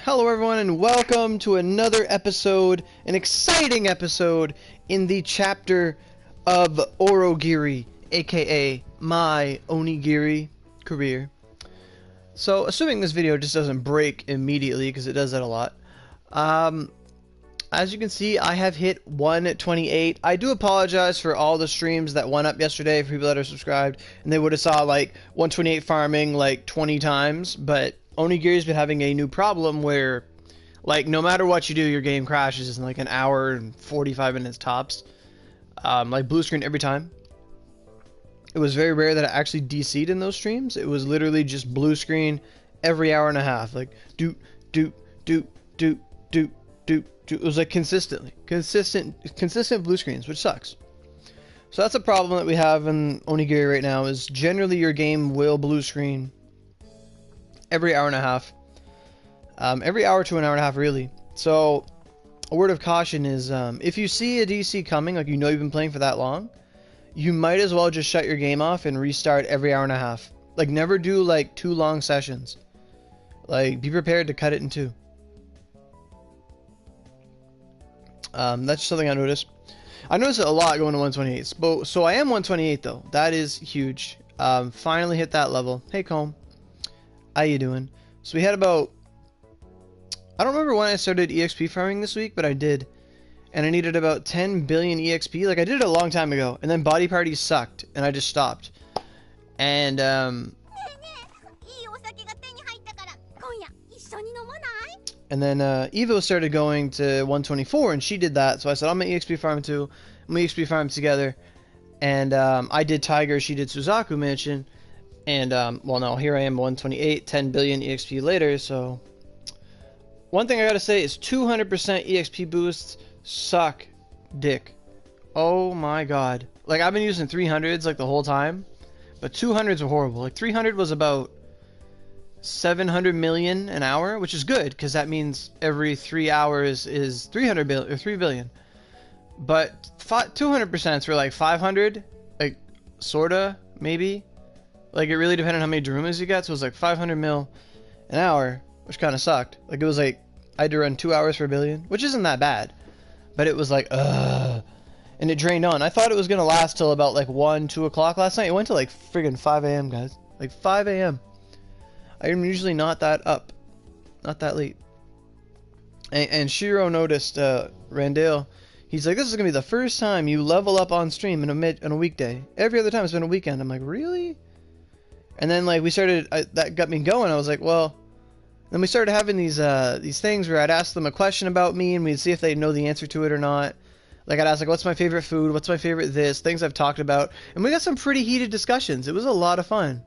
Hello everyone and welcome to another episode, an exciting episode in the chapter of Aurogiri, aka my Onigiri career. So assuming this video just doesn't break immediately, because it does that a lot, as you can see I have hit 128. I do apologize for all the streams that went up yesterday for people that are subscribed and they would have saw like 128 farming like 20 times, but Onigiri's been having a new problem where, like, no matter what you do, your game crashes in like an hour and 45 minutes tops. Like blue screen every time. It was very rare that I actually DC'd in those streams. It was literally just blue screen every hour and a half. Like, doot. It was like consistent blue screens, which sucks. So that's a problem that we have in Onigiri right now, is generally your game will blue screen every hour and a half. Every hour to an hour and a half, really. So a word of caution is, if you see a DC coming, like you know you've been playing for that long, you might as well just shut your game off and restart every hour and a half. Like, never do like 2 long sessions. Like, be prepared to cut it in 2. That's just something I noticed. I noticed it a lot going to 128. So I am 128 though. That is huge. Finally hit that level. Hey Comb, how you doing? So we had about, I don't remember when I started EXP farming this week, but I did. And I needed about 10 billion EXP. Like, I did it a long time ago. And then body parties sucked. And I just stopped. And, then Evo started going to 124. And she did that. So I said, I'm going to EXP farm too. I'm going to EXP farm together. And, I did Tiger. She did Suzaku Mansion. And, well, now here I am, 128, 10 billion EXP later, so one thing I gotta say is 200% EXP boosts suck dick. Oh my god. Like, I've been using 300s like the whole time, but 200s are horrible. Like, 300 was about 700 million an hour, which is good, because that means every 3 hours is 300 billion, or 3 billion. But 200% were like 500, like, sorta, maybe. Like, it really depended on how many Darumas you got, so it was like 500 mil an hour, which kind of sucked. Like, it was like, I had to run 2 hours for a billion, which isn't that bad. But it was like, ugh. And it drained on. I thought it was going to last till about like 1, 2 o'clock last night. It went to like friggin' 5 a.m., guys. Like 5 a.m. I'm usually not that up. Not that late. And Shiro noticed, Randale, he's like, this is going to be the first time you level up on stream in a weekday. Every other time it's been a weekend. I'm like, really? And then, like, we started, that got me going. I was like, well, then we started having these things where I'd ask them a question about me, and we'd see if they know the answer to it or not. Like, I'd ask, like, what's my favorite food? What's my favorite this? Things I've talked about. And we got some pretty heated discussions. It was a lot of fun.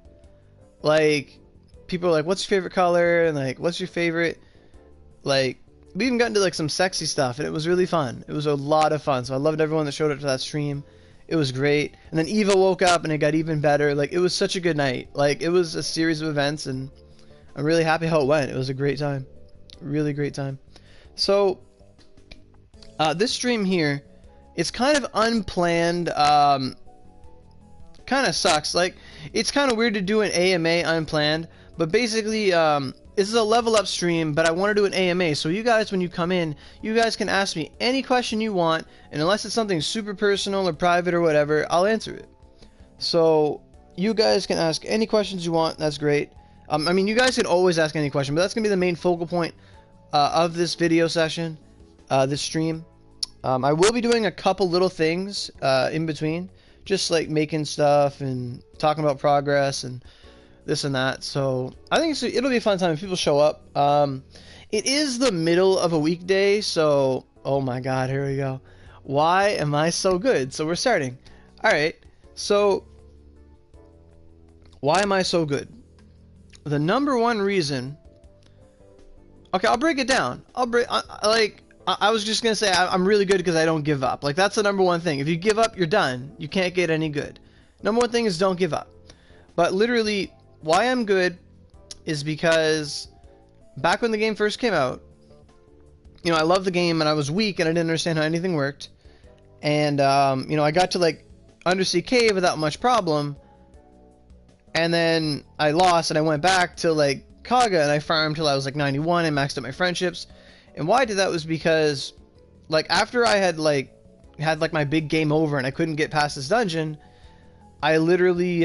Like, people were like, what's your favorite color? And, like, what's your favorite, like, we even got into, like, some sexy stuff, and it was really fun. It was a lot of fun. So I loved everyone that showed up to that stream. It was great. And then Eva woke up and it got even better. Like, it was such a good night. Like, it was a series of events, and I'm really happy how it went. It was a great time. Really great time. So, this stream here, it's kind of unplanned. Kind of sucks. Like, it's kind of weird to do an AMA unplanned. But basically, this is a level up stream, but I want to do an AMA. So you guys, when you come in, you guys can ask me any question you want, and unless it's something super personal or private or whatever, I'll answer it. So you guys can ask any questions you want. That's great. I mean, you guys can always ask any question, but that's gonna be the main focal point of this video session, this stream. I will be doing a couple little things in between, just like making stuff and talking about progress and this and that. So I think it'll be a fun time if people show up. It is the middle of a weekday, so oh my god, here we go. Why am I so good? So we're starting. Alright, so why am I so good? The number one reason, okay, I'll break it down. I was just gonna say I'm really good because I don't give up. Like, that's the number one thing. If you give up, you're done. You can't get any good. Number one thing is don't give up. But literally, why I'm good is because back when the game first came out, you know, I loved the game and I was weak and I didn't understand how anything worked. And, you know, I got to, like, Undersea Cave without much problem. And then I lost and I went back to, like, Kaga, and I farmed till I was like 91 and maxed out my friendships. And why I did that was because, like, after I had like my big game over and I couldn't get past this dungeon, I literally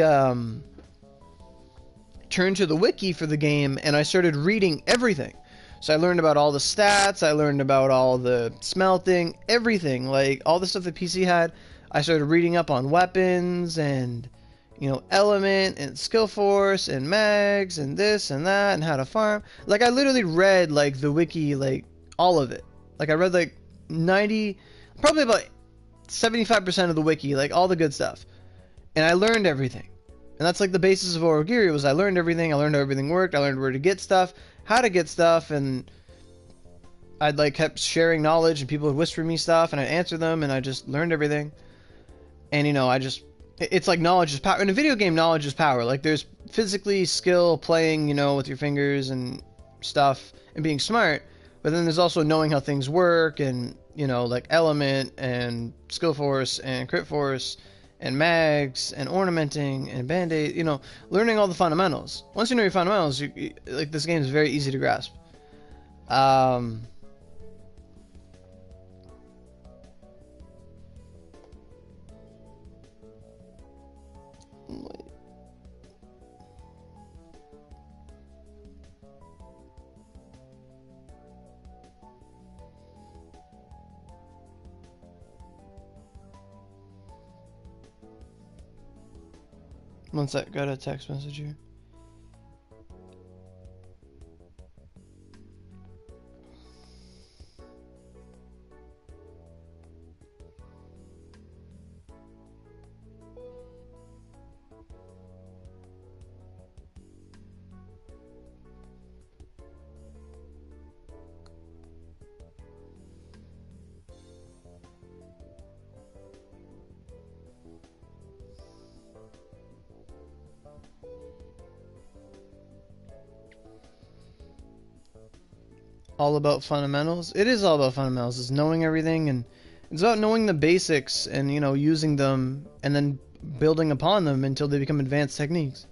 turned to the wiki for the game and I started reading everything. So I learned about all the stats, I learned about all the smelting, everything, like all the stuff that PC had. I started reading up on weapons and, you know, element and skill force and mags and this and that and how to farm. Like, I literally read like the wiki, like all of it. Like, I read like 90, probably about 75% of the wiki, like all the good stuff. And I learned everything. And that's like the basis of Aurogiri, was I learned everything, I learned how everything worked, I learned where to get stuff, how to get stuff, and I'd like kept sharing knowledge and people would whisper me stuff and I'd answer them and I just learned everything. And you know, it's like knowledge is power. In a video game, knowledge is power. Like, there's physically skill playing, you know, with your fingers and stuff and being smart, but then there's also knowing how things work and, you know, like element and skill force and crit force and mags and ornamenting and band-aid, you know, learning all the fundamentals. Once you know your fundamentals, like, this game is very easy to grasp. One sec, got a text message here. All about fundamentals. It is all about fundamentals. It's knowing everything, and it's about knowing the basics and, you know, using them and then building upon them until they become advanced techniques.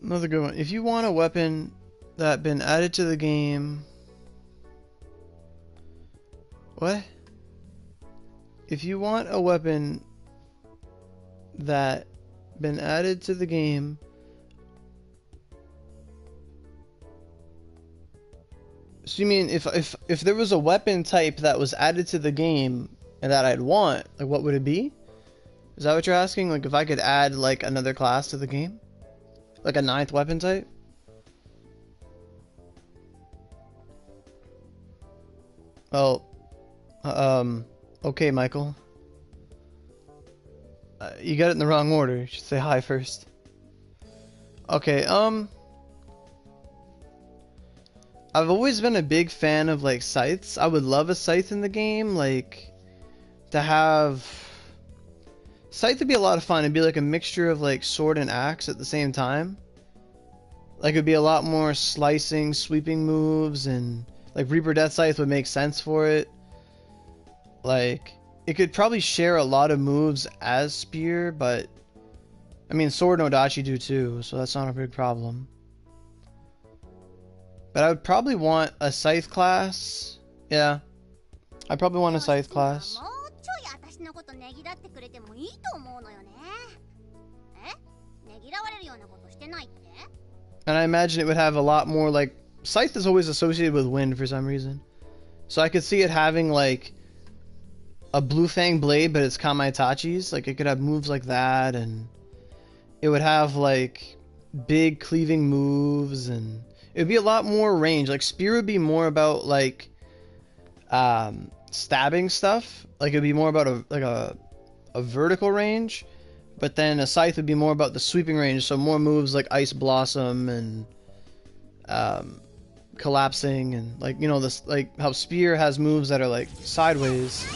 Another good one. If you want a weapon that been added to the game... What? If you want a weapon that been added to the game... So you mean if there was a weapon type that was added to the game and that I'd want, like, what would it be? Is that what you're asking? Like, if I could add, like, another class to the game? Like a 9th weapon type? Well, Okay, Michael. You got it in the wrong order. You should say hi first. Okay, I've always been a big fan of like scythes. I would love a scythe in the game, like to have scythe would be a lot of fun. It'd be like a mixture of like sword and axe at the same time. Like it'd be a lot more slicing, sweeping moves, and like Reaper Death Scythe would make sense for it. Like it could probably share a lot of moves as Spear, but I mean Sword and Odachi do too, so that's not a big problem. But I would probably want a Scythe class. Yeah. I probably want a Scythe class. And I imagine it would have a lot more like Scythe is always associated with wind for some reason. So I could see it having like a Blue Fang blade, but it's Kamaitachi's. Like it could have moves like that, and it would have like big cleaving moves, and it would be a lot more range. Like Spear would be more about like stabbing stuff. Like it'd be more about a vertical range, but then a Scythe would be more about the sweeping range. So more moves like Ice Blossom and collapsing, and like you know this like how Spear has moves that are like sideways.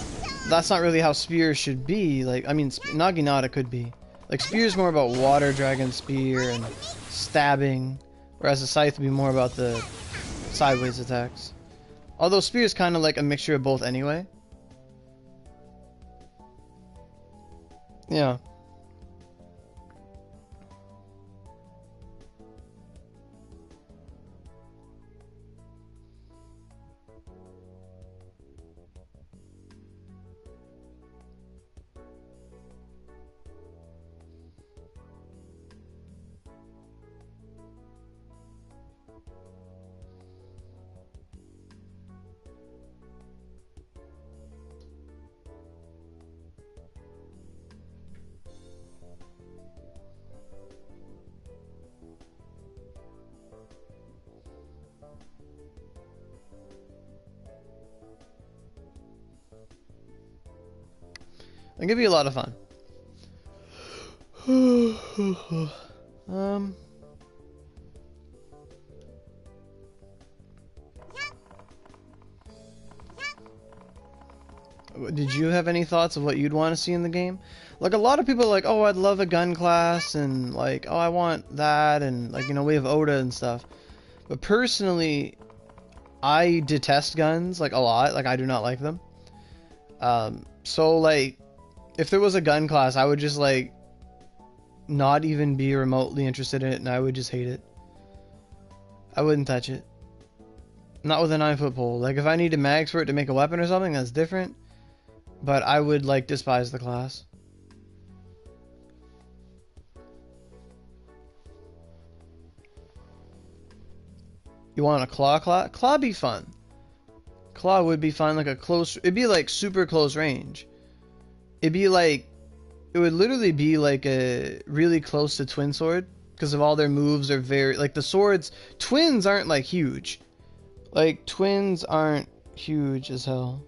That's not really how Spear should be. Like I mean Naginata could be. Like Spear's more about water dragon spear and stabbing, whereas a Scythe would be more about the sideways attacks. Although Spear is kind of like a mixture of both anyway. Yeah. It could be a lot of fun. Did you have any thoughts of what you'd want to see in the game? Like a lot of people are like, oh, I'd love a gun class, and like, oh, I want that, and like, you know, we have Oda and stuff. But personally, I detest guns like a lot. Like I do not like them. So like, if there was a gun class, I would just like not even be remotely interested in it, and I would just hate it. I wouldn't touch it. Not with a 9-foot pole. Like if I needed mags for it to make a weapon or something, that's different. But I would like despise the class. You want a claw? Claw be fun. Claw would be fun, like a close. It'd be like super close range. It'd be like, it would literally be like a really close to twin sword because of all their moves are very like the swords. Twins aren't like huge. Like twins aren't huge as hell.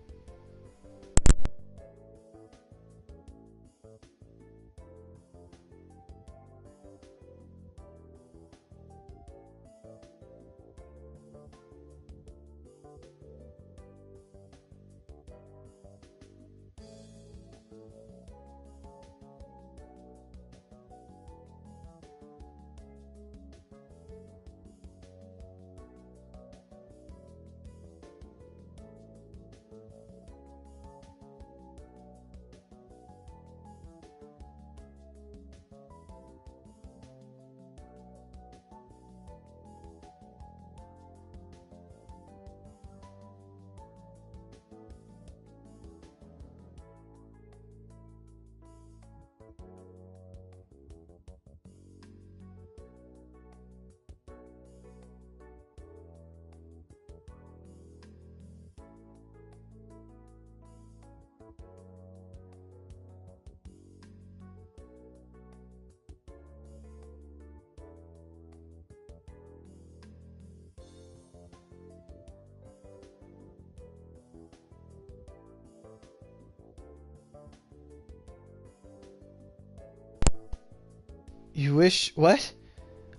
You wish what?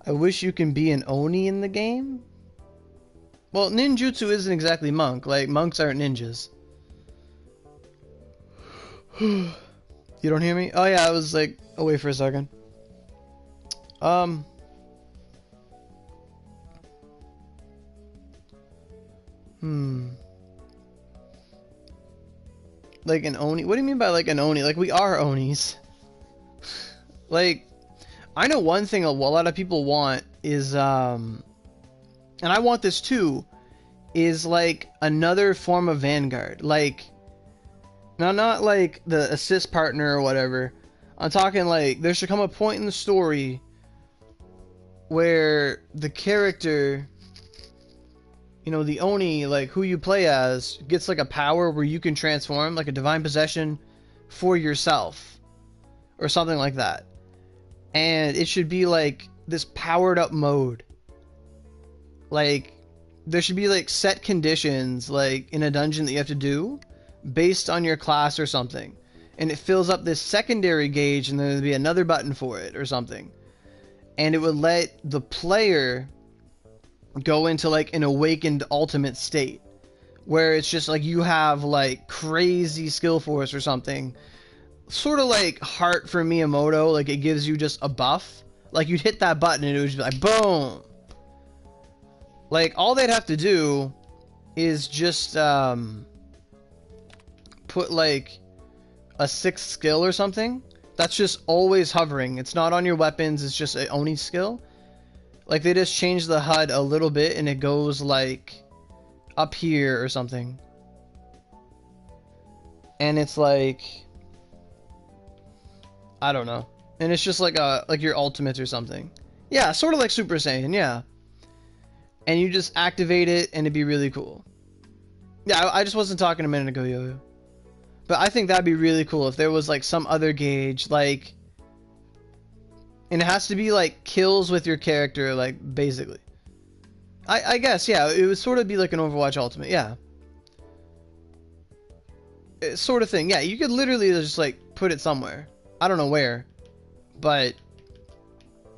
I wish you can be an Oni in the game? Well, ninjutsu isn't exactly monk. Like, monks aren't ninjas. You don't hear me? Oh yeah, I was like away for a second. Like an Oni? What do you mean by like an Oni? Like, we are Onis. Like, I know one thing a lot of people want is, and I want this too, is like another form of Vanguard. Like, now not like the assist partner or whatever. I'm talking like, there should come a point in the story where the character, you know, the Oni, like who you play as, gets like a power where you can transform, like a divine possession for yourself or something like that. And it should be like this powered up mode. Like, there should be like set conditions like in a dungeon that you have to do based on your class or something, and it fills up this secondary gauge, and then there'd be another button for it or something, and it would let the player go into like an awakened ultimate state where it's just like you have like crazy skill force or something, sort of like Heart for Miyamoto. Like, it gives you just a buff, like you'd hit that button and it would just be like boom. Like, all they'd have to do is just put like a 6th skill or something that's just always hovering. It's not on your weapons, it's just an Oni skill. Like, they just change the HUD a little bit and it goes like up here or something. And it's like, I don't know. And it's just like your ultimates or something. Yeah, sort of like Super Saiyan, yeah. And you just activate it and it'd be really cool. Yeah, I just wasn't talking a minute ago, Yo-Yo. But I think that'd be really cool if there was like some other gauge, like, and it has to be like kills with your character, like, basically. I guess, yeah, it would sort of be like an Overwatch Ultimate, yeah. Sort of thing, yeah. You could literally just like put it somewhere. I don't know where, but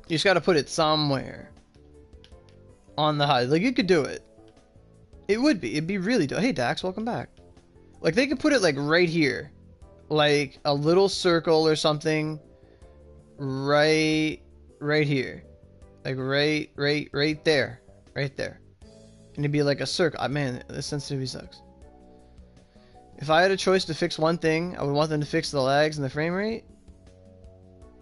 you just got to put it somewhere on the HUD. Like, you could do it. It'd be really dope. Hey Dax, welcome back. Like, they could put it like right here, like a little circle or something, right here, like right there, and it'd be like a circle. Man, this sensitivity sucks. If I had a choice to fix one thing, I would want them to fix the lags and the frame rate.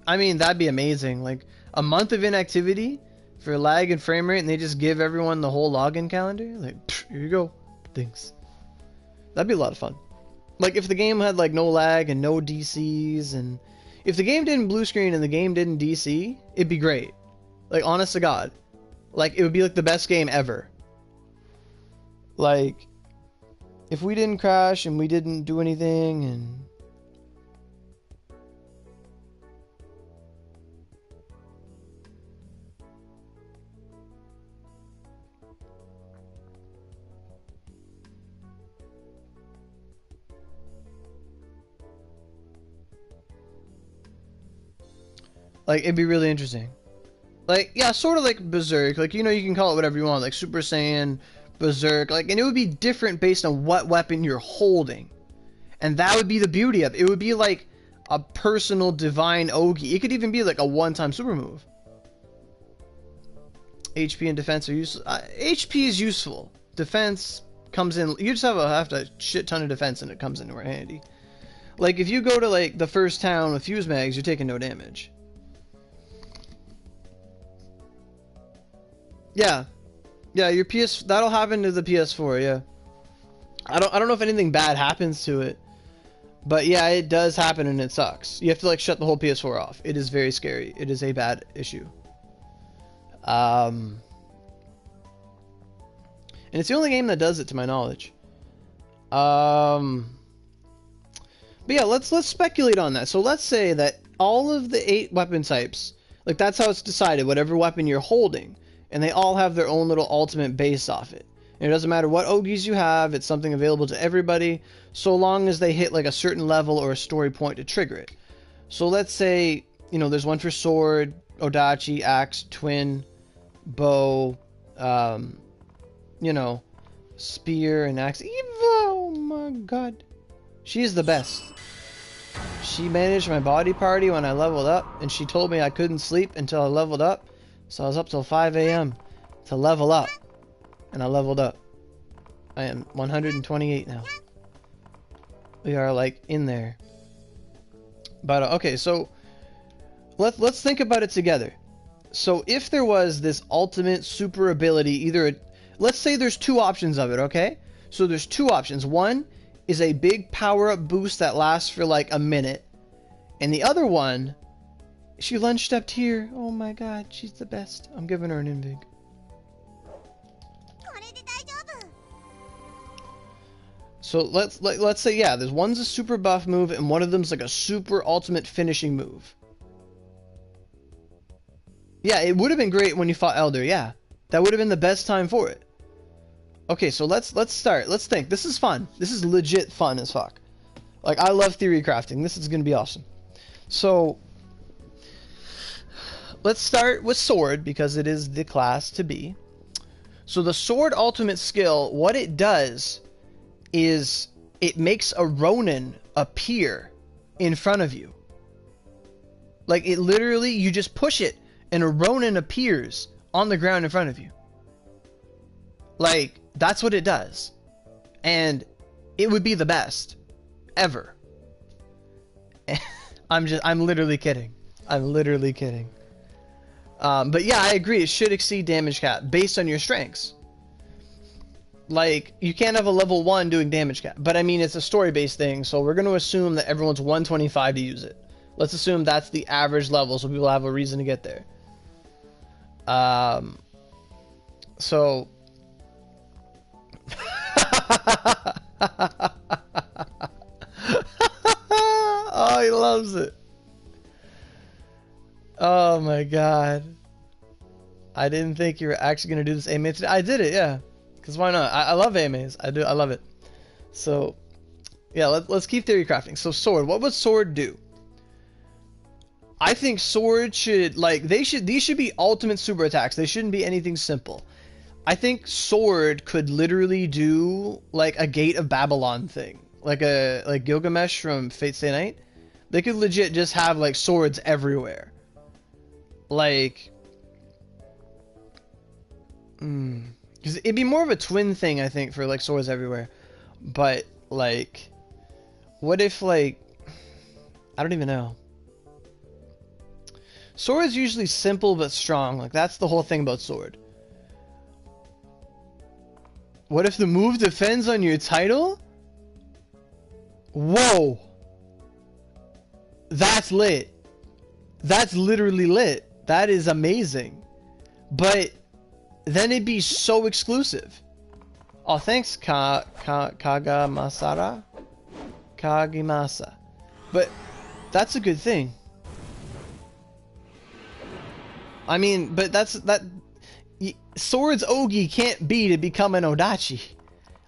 I mean, that'd be amazing. Like, a month of inactivity for lag and frame rate, and they just give everyone the whole login calendar. Like, here you go. Thanks. That'd be a lot of fun. Like, if the game had like no lag and no DCs, and if the game didn't blue screen and the game didn't DC, it'd be great. Like, honest to God. Like, it would be like the best game ever. Like, if we didn't crash and we didn't do anything, and like, it'd be really interesting. Like, yeah, sort of like Berserk. Like, you know, you can call it whatever you want. Like, Super Saiyan, Berserk. Like, and it would be different based on what weapon you're holding. And that would be the beauty of it. It would be like a personal divine Ogi. It could even be like a one-time super move. HP and defense are useful. HP is useful. Defense comes in. You just have a shit ton of defense and it comes in handy. Like, if you go to like the first town with fuse mags, you're taking no damage. Yeah, your that'll happen to the PS4. Yeah, I don't know if anything bad happens to it, but yeah, it does happen and it sucks. You have to like shut the whole PS4 off. It is very scary. It is a bad issue. And it's the only game that does it, to my knowledge. But yeah, let's speculate on that. So let's say that all of the 8 weapon types, like, that's how it's decided. Whatever weapon you're holding. And they all have their own little ultimate based off it. And it doesn't matter what Ogis you have, it's something available to everybody, so long as they hit like a certain level or a story point to trigger it. So let's say, you know, there's one for sword, Odachi, axe, twin, bow, you know, spear and axe. Eva, oh my god. She is the best. She managed my body party when I leveled up, and she told me I couldn't sleep until I leveled up. So I was up till 5 a.m. to level up. And I leveled up. I am 128 now. We are like in there. But okay, so let's think about it together. So if there was this ultimate super ability, let's say there's two options of it, okay? So there's two options. One is a big power-up boost that lasts for like a minute. And the other one, she lunched up here. Oh my god, she's the best. I'm giving her an invig. So let's say, yeah, there's one's a super buff move and one of them's like a super ultimate finishing move. Yeah, it would have been great when you fought Elder, yeah. That would have been the best time for it. Okay, so let's start. Let's think. This is fun. This is legit fun as fuck. Like, I love theory crafting. This is going to be awesome. So, let's start with sword, because it is the class to be. So the sword ultimate skill, what it does is it makes a Ronin appear in front of you. Like, it literally, you just push it, and a Ronin appears on the ground in front of you. Like, that's what it does. And it would be the best ever. I'm literally kidding. I'm literally kidding. But yeah, I agree. It should exceed damage cap based on your strengths. Like, you can't have a level 1 doing damage cap. But I mean, it's a story-based thing, so we're going to assume that everyone's 125 to use it. Let's assume that's the average level, so people have a reason to get there. So... Oh, he loves it. Oh my god. I didn't think you were actually going to do this AMA today. I did it, yeah. Because why not? I love AMAs. I love it. So, yeah, let's keep theory crafting. So, sword. What would sword do? I think sword should, like, these should be ultimate super attacks. They shouldn't be anything simple. I think sword could literally do, like, a Gate of Babylon thing. Like Gilgamesh from Fate Stay Night. They could legit just have, like, swords everywhere. Like... Because it'd be more of a twin thing, I think, for, like, swords everywhere. But, like... What if, like... I don't even know. Sword is usually simple but strong. Like, that's the whole thing about sword. What if the move defends on your title? Whoa! That's lit. That's literally lit. That is amazing. But then it'd be so exclusive. Oh, thanks, Kagamasara? Kagimasa. But that's a good thing. I mean, but Swords Ogi can't be to become an Odachi.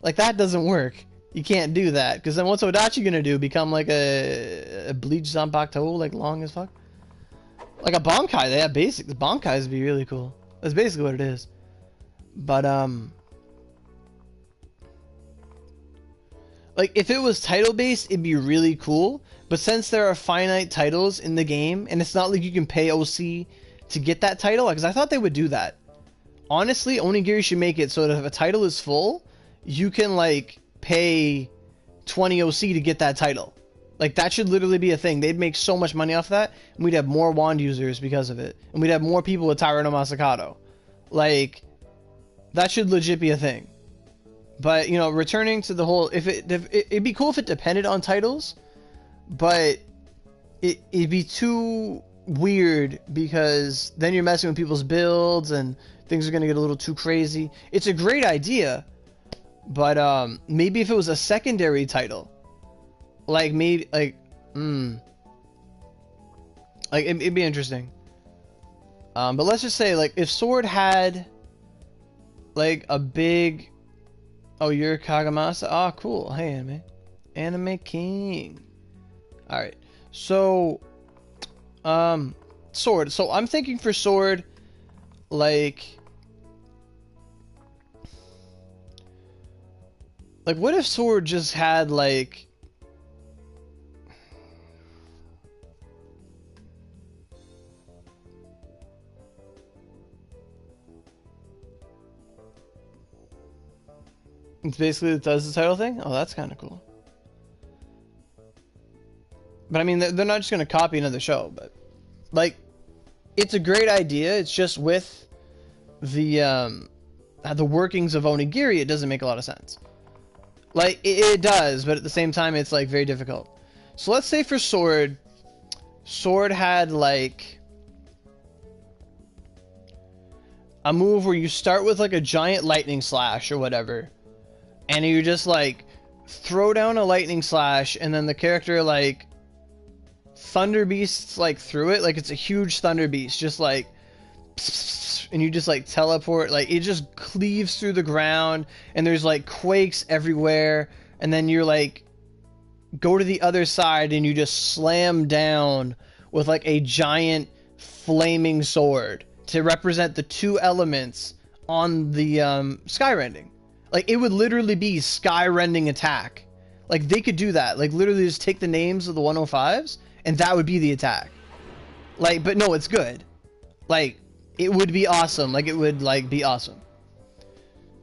Like, that doesn't work. You can't do that. Because then what's Odachi gonna do? Become like a Bleach Zanpakuto, like long as fuck? Like a Bankai. They have basics. The Bankais would be really cool. That's basically what it is. But, like, if it was title-based, it'd be really cool. But since there are finite titles in the game, and it's not like you can pay OC to get that title, because I thought they would do that. Honestly, Onigiri should make it so that if a title is full, you can, like, pay 20 OC to get that title. Like, that should literally be a thing. They'd make so much money off that, and we'd have more wand users because of it. And we'd have more people with Tyranno Masakado. Like, that should legit be a thing. But, you know, returning to the whole... It'd be cool if it depended on titles, but it'd be too weird because then you're messing with people's builds and things are going to get a little too crazy. It's a great idea, but maybe if it was a secondary title, like maybe like it'd be interesting. But let's just say, like, if Sword had like a big... Oh, you're Kagamasa? Ah, oh, cool. Hey, Anime King. Alright. So, sword. So I'm thinking for sword, like what if sword just had like it's basically it does the title thing? Oh, that's kind of cool. But I mean, they're not just going to copy another show, but like, it's a great idea. It's just with the workings of Onigiri, it doesn't make a lot of sense. Like, it does, but at the same time, it's like very difficult. So let's say for sword had like a move where you start with like a giant lightning slash or whatever, and you just like throw down a lightning slash, and then the character like thunder beasts like through it, like it's a huge thunder beast, just like, and you just like teleport, like it just cleaves through the ground, and there's like quakes everywhere, and then you're like go to the other side and you just slam down with like a giant flaming sword to represent the two elements on the skyrending. Like it would literally be skyrending attack. Like they could do that, like literally just take the names of the 105s and that would be the attack. Like, but no, it's good. Like, it would be awesome. Like, it would, like, be awesome.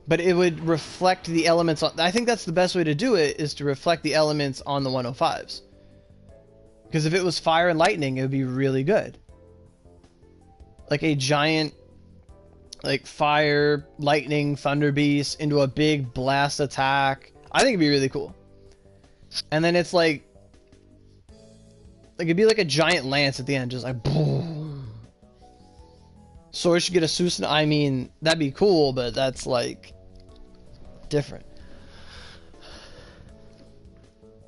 But it would reflect the elements on... I think that's the best way to do it, is to reflect the elements on the 105s. Because if it was fire and lightning, it would be really good. Like a giant, like, fire, lightning, thunder beast into a big blast attack. I think it'd be really cool. And then it's like... Like, it'd be like a giant lance at the end, just like, boom. Sword should get a Susan. I mean, that'd be cool, but that's, like, different.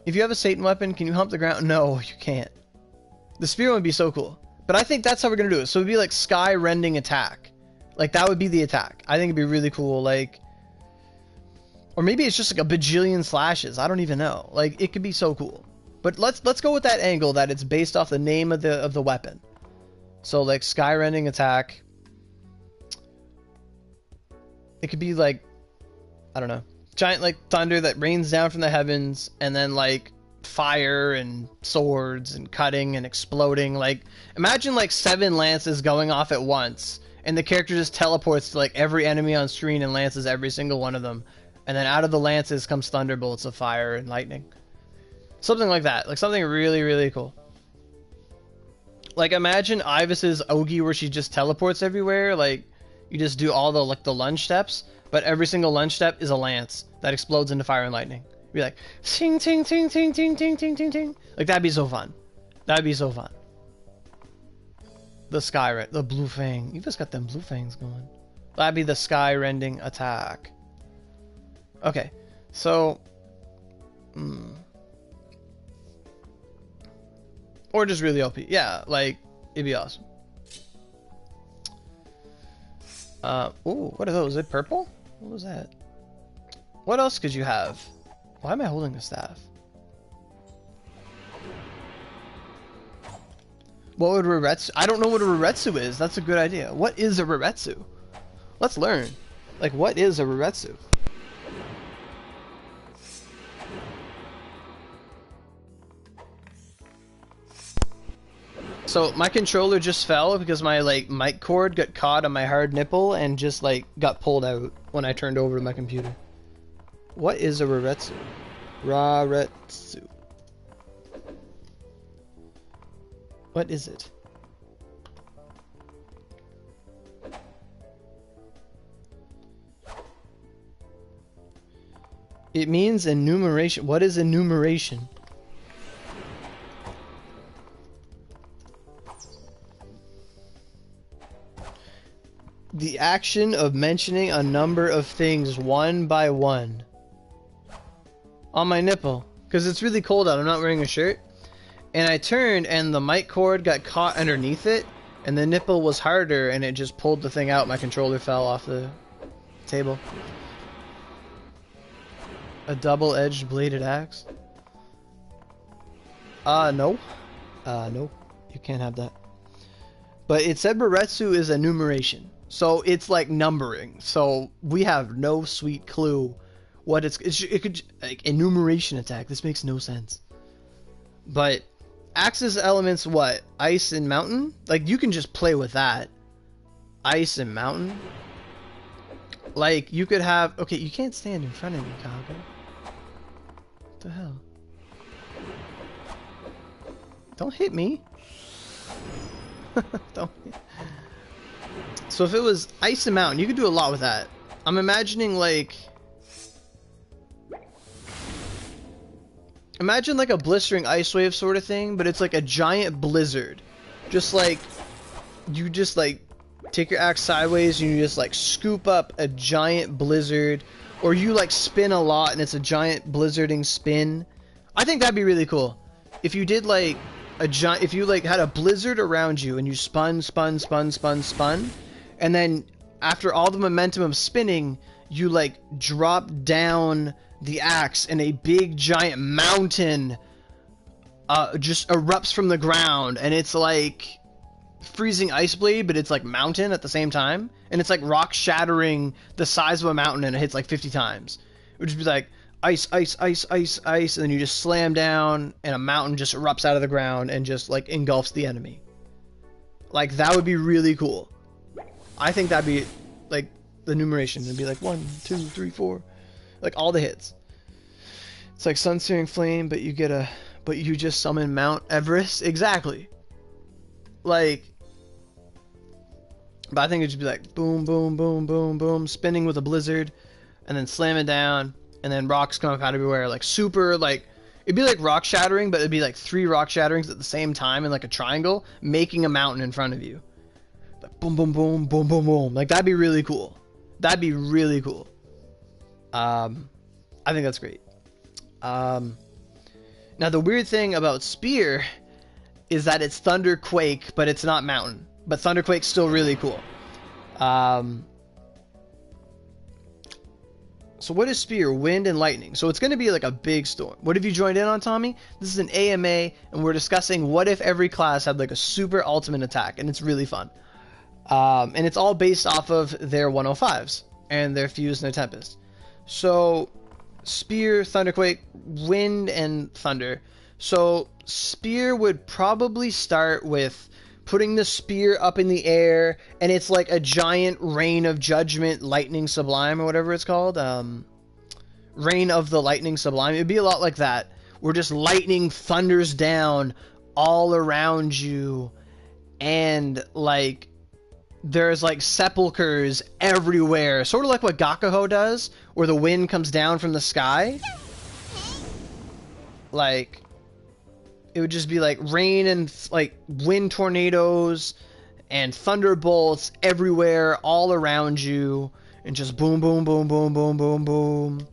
If you have a Satan weapon, can you hump the ground? No, you can't. The spear would be so cool. But I think that's how we're gonna do it. So it'd be like sky rending attack. Like, that would be the attack. I think it'd be really cool, like... Or maybe it's just like a bajillion slashes. I don't even know. Like, it could be so cool. But let's go with that angle that it's based off the name of the weapon. So like skyrending attack. It could be like, I don't know, giant like thunder that rains down from the heavens, and then like fire and swords and cutting and exploding. Like imagine like 7 lances going off at once, and the character just teleports to like every enemy on screen and lances every single one of them, and then out of the lances comes thunderbolts of fire and lightning. Something like that. Like something really, really cool. Like imagine Ivis's Ogi where she just teleports everywhere. Like you just do all the like the lunge steps, but every single lunge step is a lance that explodes into fire and lightning. You'd be like ting ting ting ting ting ting ting ting ting. Like that'd be so fun. That'd be so fun. The sky the blue fang. You just got them blue fangs going. That'd be the sky rending attack. Okay. So or just really OP. Yeah, like, it'd be awesome. Ooh, what are those? Is it purple? What was that? What else could you have? Why am I holding the staff? What would Raretsu... I don't know what a Raretsu is. That's a good idea. What is a Raretsu? Let's learn. Like, what is a Raretsu? So my controller just fell because my like mic cord got caught on my hard nipple and just like got pulled out when I turned over to my computer. What is a Raretsu? Raretsu. What is it? It means enumeration. What is enumeration? The action of mentioning a number of things one by one. On my nipple. Because it's really cold out. I'm not wearing a shirt. And I turned and the mic cord got caught underneath it. And the nipple was harder and it just pulled the thing out. My controller fell off the table. A double-edged bladed axe? No. No. You can't have that. But it said Baretsu is enumeration. So it's like numbering. So we have no sweet clue what it could, like, enumeration attack. This makes no sense. But Axe's elements, what? Ice and mountain? Like, you can just play with that. Ice and mountain? Like, you could have... Okay, you can't stand in front of me, Kaga. What the hell? Don't hit me. Don't hit. So if it was ice and mountain, you could do a lot with that. I'm imagining, like... Imagine like a blistering ice wave sort of thing, but it's like a giant blizzard. Just like... You just like... Take your axe sideways and you just like scoop up a giant blizzard, or you like spin a lot and it's a giant blizzarding spin. I think that'd be really cool. If you did like a giant, if you like had a blizzard around you and you spun, and then after all the momentum of spinning, you like drop down the axe and a big giant mountain just erupts from the ground, and it's like freezing ice blade, but it's like mountain at the same time, and it's like rock shattering the size of a mountain, and it hits like 50 times. It would just be like ice, ice, ice, ice, ice, and then you just slam down and a mountain just erupts out of the ground and just like engulfs the enemy. Like, that would be really cool. I think that'd be like the numeration. It'd be like 1, 2, 3, 4, like all the hits. It's like sun searing flame, but you just summon Mount Everest. Exactly. Like, but I think it'd just be like boom, boom, boom, boom, boom, spinning with a blizzard, and then slam it down, and then rocks come up out of everywhere, like super, like, it'd be like rock shattering, but it'd be like 3 rock shatterings at the same time in like a triangle, making a mountain in front of you. Like boom, boom, boom, boom, boom, boom. Like, that'd be really cool. That'd be really cool. I think that's great. Now the weird thing about Spear is that it's Thunderquake, but it's not Mountain. But Thunderquake's still really cool. So what is Spear? Wind and lightning. So it's going to be like a big storm. What have you joined in on, Tommy? This is an AMA, and we're discussing what if every class had like a super ultimate attack, and it's really fun. And it's all based off of their 105s, and their Fuse and their Tempest. So Spear, Thunderquake, Wind, and Thunder. So Spear would probably start with putting the spear up in the air, and it's like a giant Rain of Judgment, Lightning Sublime, or whatever it's called. Rain of the Lightning Sublime. It'd be a lot like that, where just lightning thunders down all around you, and like there's like sepulchers everywhere, sort of like what Gakuho does, where the wind comes down from the sky. Like, it would just be like rain and like wind tornadoes and thunderbolts everywhere, all around you, and just boom, boom, boom, boom, boom, boom, boom.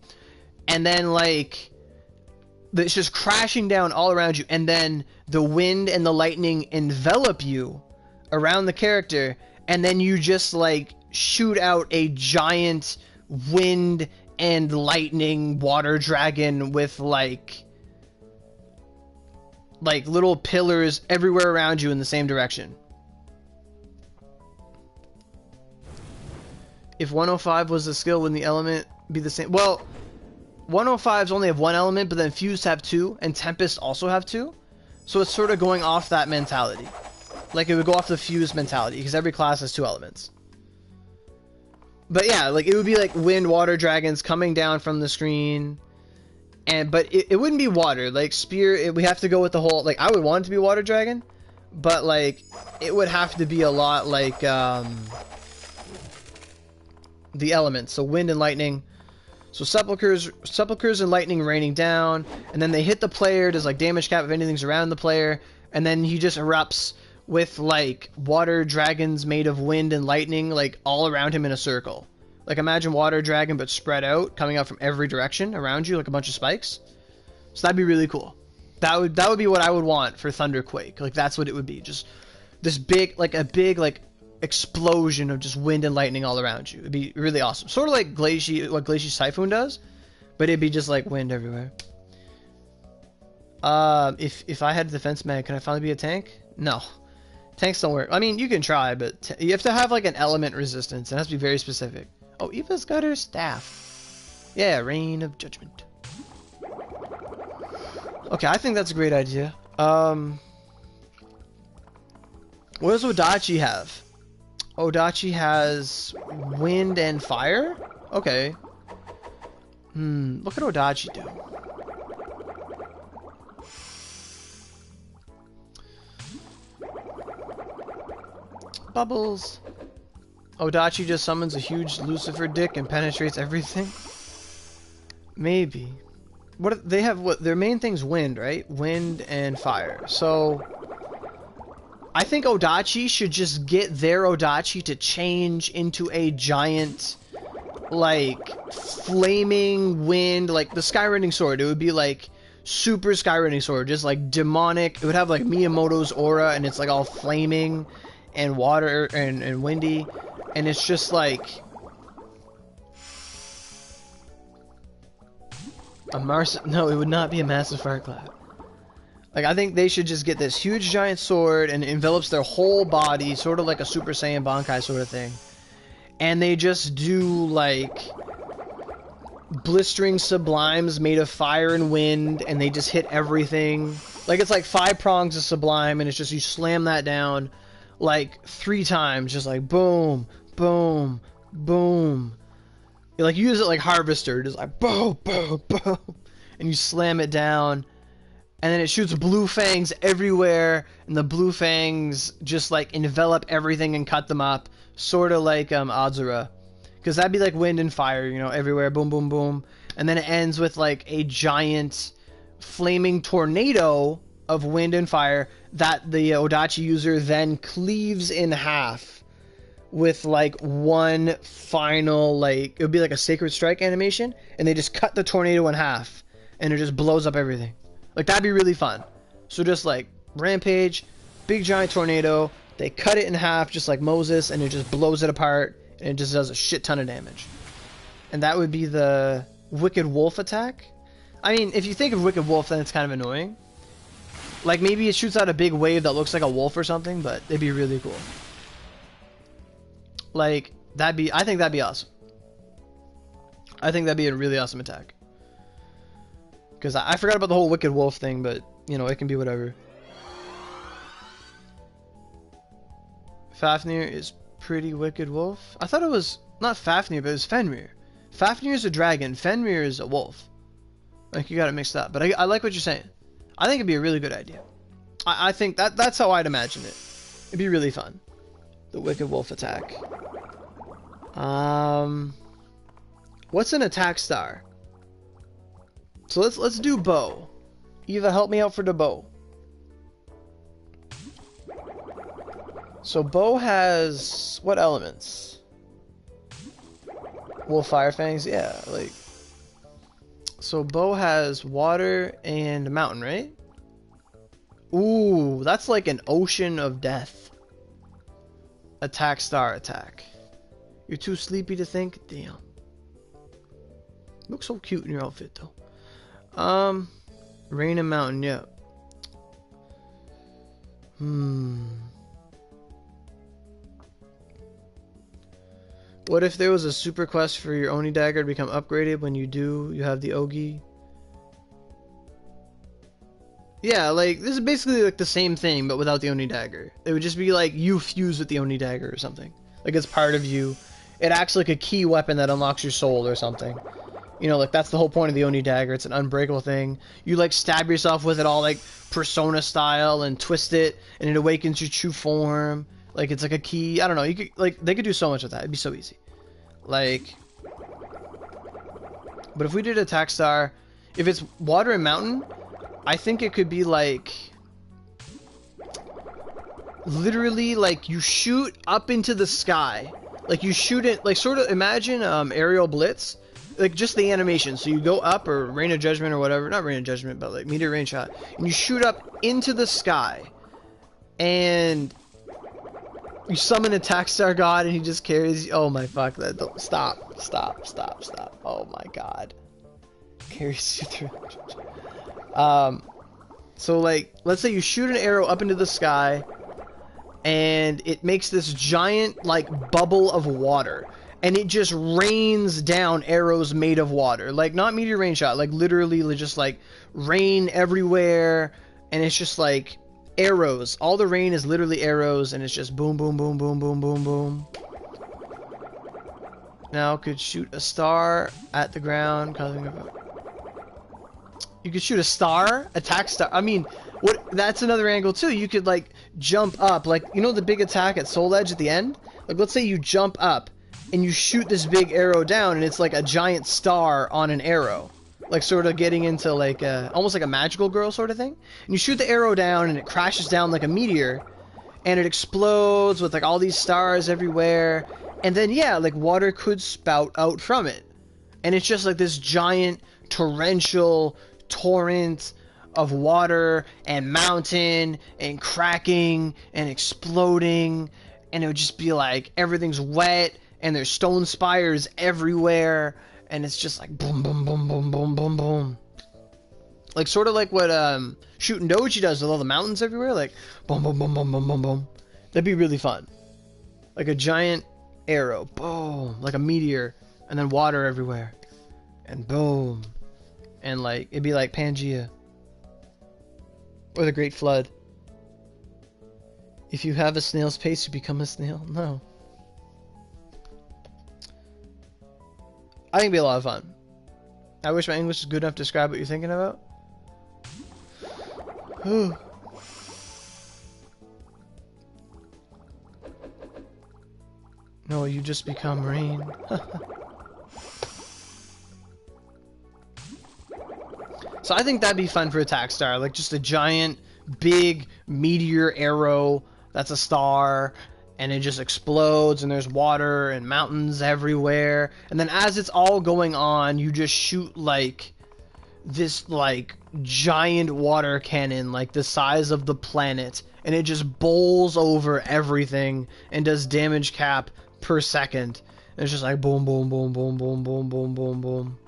And then like it's just crashing down all around you, and then the wind and the lightning envelop you around the character, and then you just like shoot out a giant wind and lightning water dragon with like little pillars everywhere around you in the same direction. If 105 was a skill, wouldn't the element be the same? Well, 105s only have 1 element, but then Fuse have 2, and Tempest also have 2. So it's sort of going off that mentality. Like, it would go off the Fuse mentality, because every class has 2 elements. But yeah, like, it would be like wind, water dragons coming down from the screen. But it wouldn't be water. Like, Spear, we have to go with the whole, like, I would want it to be water dragon, but like it would have to be a lot like the elements, so wind and lightning. So sepulchers and lightning raining down, and then they hit the player, does like damage cap if anything's around the player, and then he just erupts with like water dragons made of wind and lightning, like all around him in a circle. Like, imagine water dragon but spread out, coming out from every direction around you, like a bunch of spikes. So that'd be really cool. That would be what I would want for Thunderquake. Like, that's what it would be. Just this big, like a big like explosion of just wind and lightning all around you. It'd be really awesome. Sort of like what Glacier Typhoon does, but it'd be just like wind everywhere. If I had a defense mag, can I finally be a tank? No. Tanks don't work. I mean, you can try, but you have to have like an element resistance. It has to be very specific. Oh, Eva's got her staff. Yeah, Rain of Judgment. Okay, I think that's a great idea. What does Odachi have? Odachi has wind and fire? Okay. What could Odachi do? Bubbles. Odachi just summons a huge Lucifer dick and penetrates everything? Maybe. What they have? What their main thing's wind, right? Wind and fire. So I think Odachi should just get their Odachi to change into a giant, like, flaming wind, like the Skyrending Sword. It would be like super Skyrending Sword, just like demonic. It would have like Miyamoto's aura, and it's like all flaming and water and windy, and it's just like a no, it would not be a massive fire cloud. Like, I think they should just get this huge giant sword and it envelops their whole body, sort of like a Super Saiyan Bankai sort of thing. And they just do like blistering sublimes made of fire and wind, and they just hit everything. Like, it's like 5 prongs of sublime, and it's just you slam that down like 3 times, just like boom, boom, boom. Like, you use it like Harvester, just like boom, boom, boom, and you slam it down, and then it shoots blue fangs everywhere, and the blue fangs just like envelop everything and cut them up, sort of like Azura, because that'd be like wind and fire, you know, everywhere, boom, boom, boom, and then it ends with like a giant flaming tornado of wind and fire that the Odachi user then cleaves in half with like one final, like, it would be like a Sacred Strike animation, and they just cut the tornado in half and it just blows up everything. Like, that'd be really fun. So just like Rampage, big giant tornado, they cut it in half just like Moses, and it just blows it apart, and it just does a shit ton of damage. And that would be the Wicked Wolf attack. I mean, if you think of Wicked Wolf, then it's kind of annoying. Like, maybe it shoots out a big wave that looks like a wolf or something, but it'd be really cool. Like, I think that'd be awesome. I think that'd be a really awesome attack. Because I forgot about the whole Wicked Wolf thing, but, you know, it can be whatever. Fafnir is pretty Wicked Wolf. I thought it was not Fafnir, but it was Fenrir. Fafnir is a dragon, Fenrir is a wolf. Like, you got it mixed up. But I like what you're saying. I think it'd be a really good idea. I think that's how I'd imagine it. It'd be really fun. The Wicked Wolf attack. What's an attack star? So let's do bow. Eva, help me out for the bow. So bow has what elements? Wolf, fire, fangs. Yeah, like. So bow has water and mountain, right? Ooh, that's like an ocean of death. Attack star attack. You're too sleepy to think? Damn. Looks so cute in your outfit though. Rain and mountain, yeah. What if there was a super quest for your Oni dagger to become upgraded? When you do, you have the Ogi. Yeah, like, this is basically like the same thing, but without the Oni dagger. It would just be like you fuse with the Oni dagger or something. Like, it's part of you. It acts like a key weapon that unlocks your soul or something. You know, like, that's the whole point of the Oni dagger. It's an unbreakable thing. You, like, stab yourself with it all, like, Persona style, and twist it, and it awakens your true form. Like, it's like a key. I don't know. You could, like, they could do so much with that. It'd be so easy. Like, but if we did attack star, if it's water and mountain, I think it could be like, literally, like, you shoot up into the sky. Like, you shoot it, like, sort of, imagine aerial blitz. Like, just the animation. So you go up, or Rain of Judgment or whatever. Not Rain of Judgment, but like meteor rain shot. And you shoot up into the sky. And you summon Attack Star God, and he just carries you. Oh my fuck, that don't stop. Oh my god. Carries you through. So like, let's say you shoot an arrow up into the sky, and it makes this giant like bubble of water, and it just rains down arrows made of water, like not meteor rain shot, like literally just like rain everywhere, and it's just like arrows. All the rain is literally arrows, and it's just boom, boom, boom, boom, boom, boom, boom. Now could shoot a star at the ground, causing a... You could shoot a star, attack star. I mean, what? That's another angle too. You could like jump up, like you know the big attack at Soul Edge at the end. Like let's say you jump up and you shoot this big arrow down, and it's like a giant star on an arrow, like sort of getting into like almost like a magical girl sort of thing. And you shoot the arrow down, and it crashes down like a meteor, and it explodes with like all these stars everywhere. And then yeah, like water could spout out from it, and it's just like this giant torrential torrent of water and mountain and cracking and exploding, and it would just be like everything's wet and there's stone spires everywhere, and it's just like boom, boom, boom, boom, boom, boom, boom, like sort of like what Shooting Doji does with all the mountains everywhere, like boom, boom, boom, boom, boom, boom, boom. That'd be really fun, like a giant arrow, boom, like a meteor, and then water everywhere, and boom. And like it'd be like Pangea or the Great Flood. If you have a snail's pace, you become a snail. No. I think it'd be a lot of fun. I wish my English was good enough to describe what you're thinking about. Whew. No, you just become rain. So I think that'd be fun for Attack Star, like just a giant, big meteor arrow that's a star, and it just explodes, and there's water and mountains everywhere, and then as it's all going on, you just shoot like this like giant water cannon, like the size of the planet, and it just bowls over everything and does damage cap per second. And it's just like boom, boom, boom, boom, boom, boom, boom, boom, boom.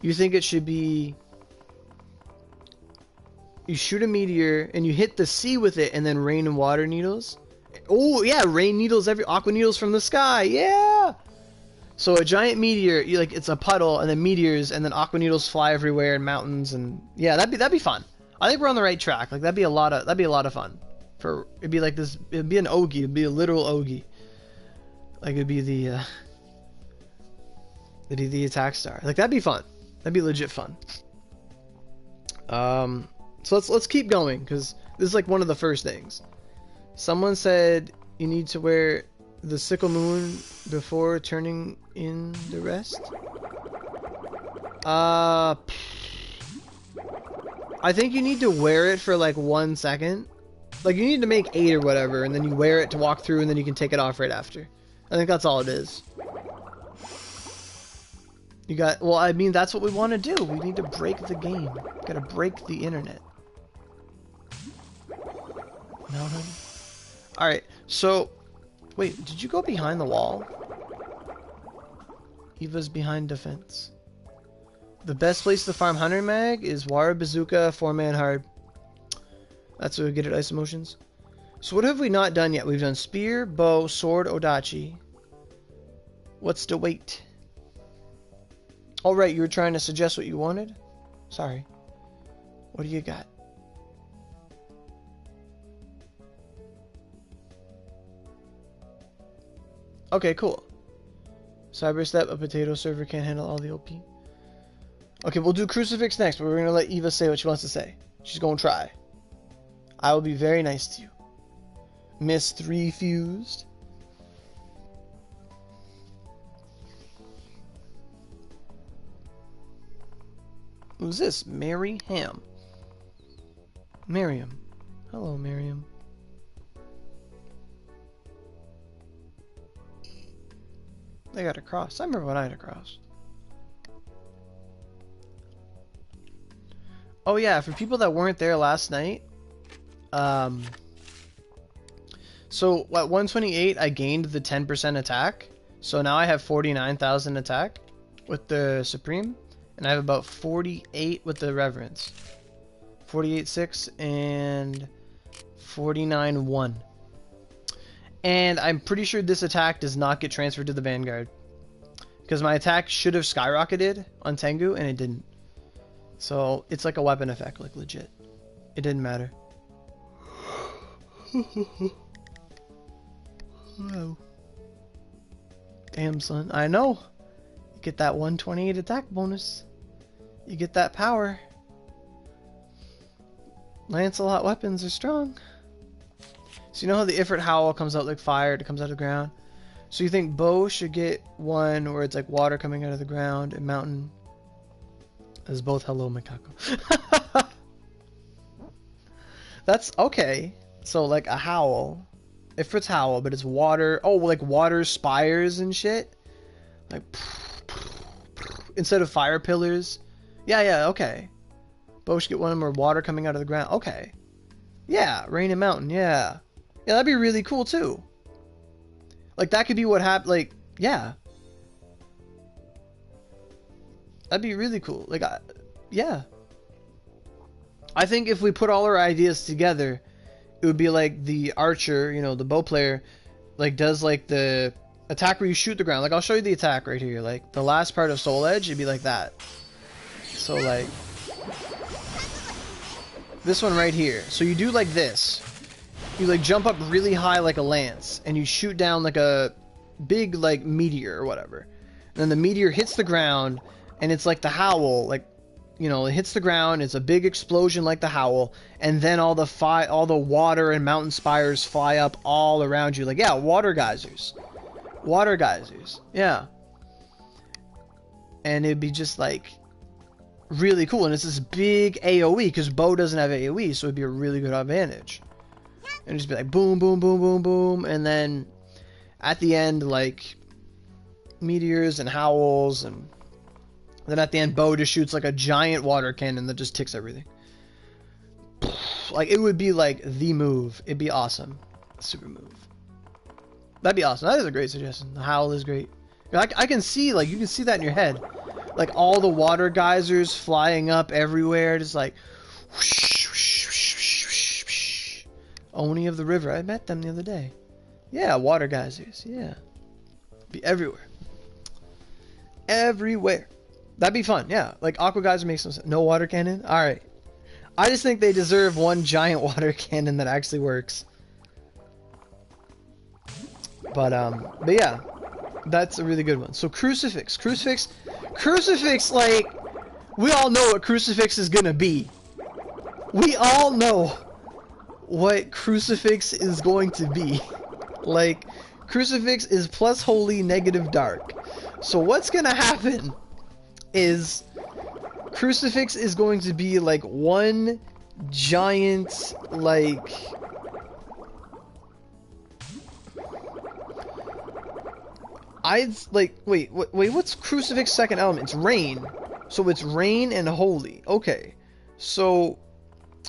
You think it should be... You shoot a meteor and you hit the sea with it, and then rain and water needles. Oh yeah, rain needles, aqua needles from the sky. Yeah. So a giant meteor, it's a puddle, and then meteors, and then aqua needles fly everywhere, and mountains, and yeah, that'd be fun. I think we're on the right track. Like that'd be a lot of fun. It'd be like this. It'd be an Ogi. It'd be a literal Ogi. Like it'd be the Attack Star. Like that'd be fun. That'd be legit fun. So let's keep going, because this is like one of the first things. Someone said you need to wear the sickle moon before turning in the rest. I think you need to wear it for like 1 second. Like you need to make 8 or whatever, and then you wear it to walk through, and then you can take it off right after. I think that's all it is. Well, I mean, that's what we want to do. We need to break the game. Gotta break the internet. No, honey? Alright, so... Wait, did you go behind the wall? Eva's behind defense. The best place to farm Hunter Mag is Wara Bazooka, 4-man hard. That's what we get at Ice Emotions. So what have we not done yet? We've done Spear, Bow, Sword, Odachi. What's the wait? Alright, you were trying to suggest what you wanted? Sorry. What do you got? Okay, cool. Cyberstep, a potato server can't handle all the OP. Okay, we'll do Crucifix next, but we're going to let Eva say what she wants to say. She's going to try. I will be very nice to you. Miss 3 Fused. Who's this? Mary Ham. Miriam. Hello, Miriam. They got a cross. I remember when I had a cross. Oh yeah, for people that weren't there last night, so at 128 I gained the 10% attack, so now I have 49,000 attack with the Supreme, and I have about 48 with the Reverence. 48.6 and 49.1. And I'm pretty sure this attack does not get transferred to the Vanguard. Because my attack should have skyrocketed on Tengu, and it didn't. So, it's like a weapon effect, like legit. It didn't matter. Whoa. Damn, son. I know. You get that 128 attack bonus. You get that power. Lancelot weapons are strong. So you know how the Ifrit Howl comes out like fire, it comes out of the ground? So you think bow should get one where it's like water coming out of the ground and mountain? As both hello Mikako. That's okay. So like a howl. Ifrit's howl, but it's water. Oh, like water spires and shit? Like instead of fire pillars. Yeah, okay. Bow should get one more water coming out of the ground. Okay. Yeah, rain and mountain, yeah. Yeah, that'd be really cool too. Like that could be what happened, like, yeah. That'd be really cool. Like, yeah. I think if we put all our ideas together, it would be like the archer, you know, the bow player, like does like the attack where you shoot the ground. Like I'll show you the attack right here. Like the last part of Soul Edge, it'd be like that. So like this one right here. So you do like this. You like jump up really high like a lance and you shoot down like a big like meteor or whatever. And then the meteor hits the ground and it's like the howl, like, you know, it hits the ground, it's a big explosion like the howl, and then all the water and mountain spires fly up all around you. Like, yeah, water geysers. Water geysers. Yeah. And it'd be just like really cool. And it's this big AoE because bow doesn't have AoE, so it'd be a really good advantage. And just be like boom, boom, boom, boom, boom, and then at the end, like meteors and howls, and then at the end, bow just shoots like a giant water cannon that just ticks everything. Like it would be like the move. It'd be awesome. Super move. That'd be awesome. That is a great suggestion. The howl is great. I can see, like, you can see that in your head. Like all the water geysers flying up everywhere, just like whoosh, whoosh, whoosh, whoosh, whoosh, whoosh. Oni of the river. I met them the other day. Yeah, water geysers. Yeah. Be everywhere. Everywhere. That'd be fun. Yeah. Like aqua geyser makes no sense. No water cannon? Alright. I just think they deserve one giant water cannon that actually works. But yeah. That's a really good one. So Crucifix. Crucifix, like, we all know what Crucifix is gonna be. We all know what Crucifix is going to be. Like, Crucifix is plus holy, negative dark. So what's gonna happen is Crucifix is going to be like one giant, like, wait, what's Crucifix second element? It's rain. So it's rain and holy. Okay. So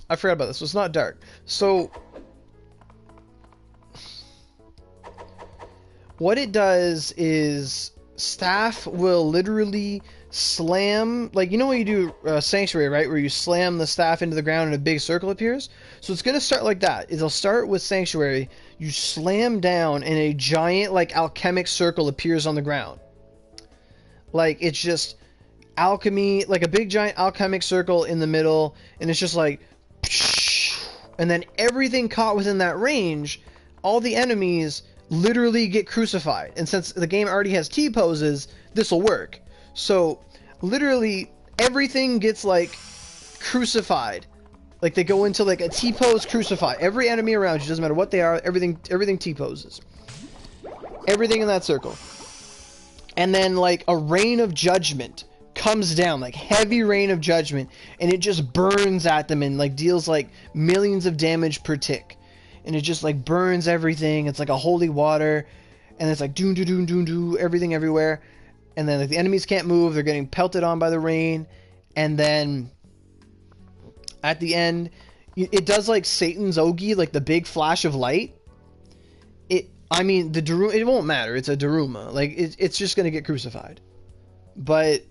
I forgot about this. So it's not dark. So what it does is staff will literally slam, like, you know when you do Sanctuary, right, where you slam the staff into the ground and a big circle appears? So it's gonna start like that. It'll start with Sanctuary, you slam down and a giant, like, alchemic circle appears on the ground. Like, it's just alchemy, like a big giant alchemic circle in the middle, and it's just like, and then everything caught within that range, all the enemies literally get crucified. And since the game already has T-poses, this will work. So literally everything gets like crucified. Like they go into like a T-pose, crucify every enemy around you, doesn't matter what they are, everything T-poses. Everything in that circle. And then like a rain of judgment comes down, like heavy rain of judgment, and it just burns at them and like deals like millions of damage per tick. And it just like burns everything. It's like a holy water, and it's like doom doom doom doom doom, everything everywhere. And then like the enemies can't move, they're getting pelted on by the rain. And then at the end, it does like Satan's Ogi, like the big flash of light. I mean, the Daruma, it won't matter, it's a Daruma. Like, it's just gonna get crucified. But,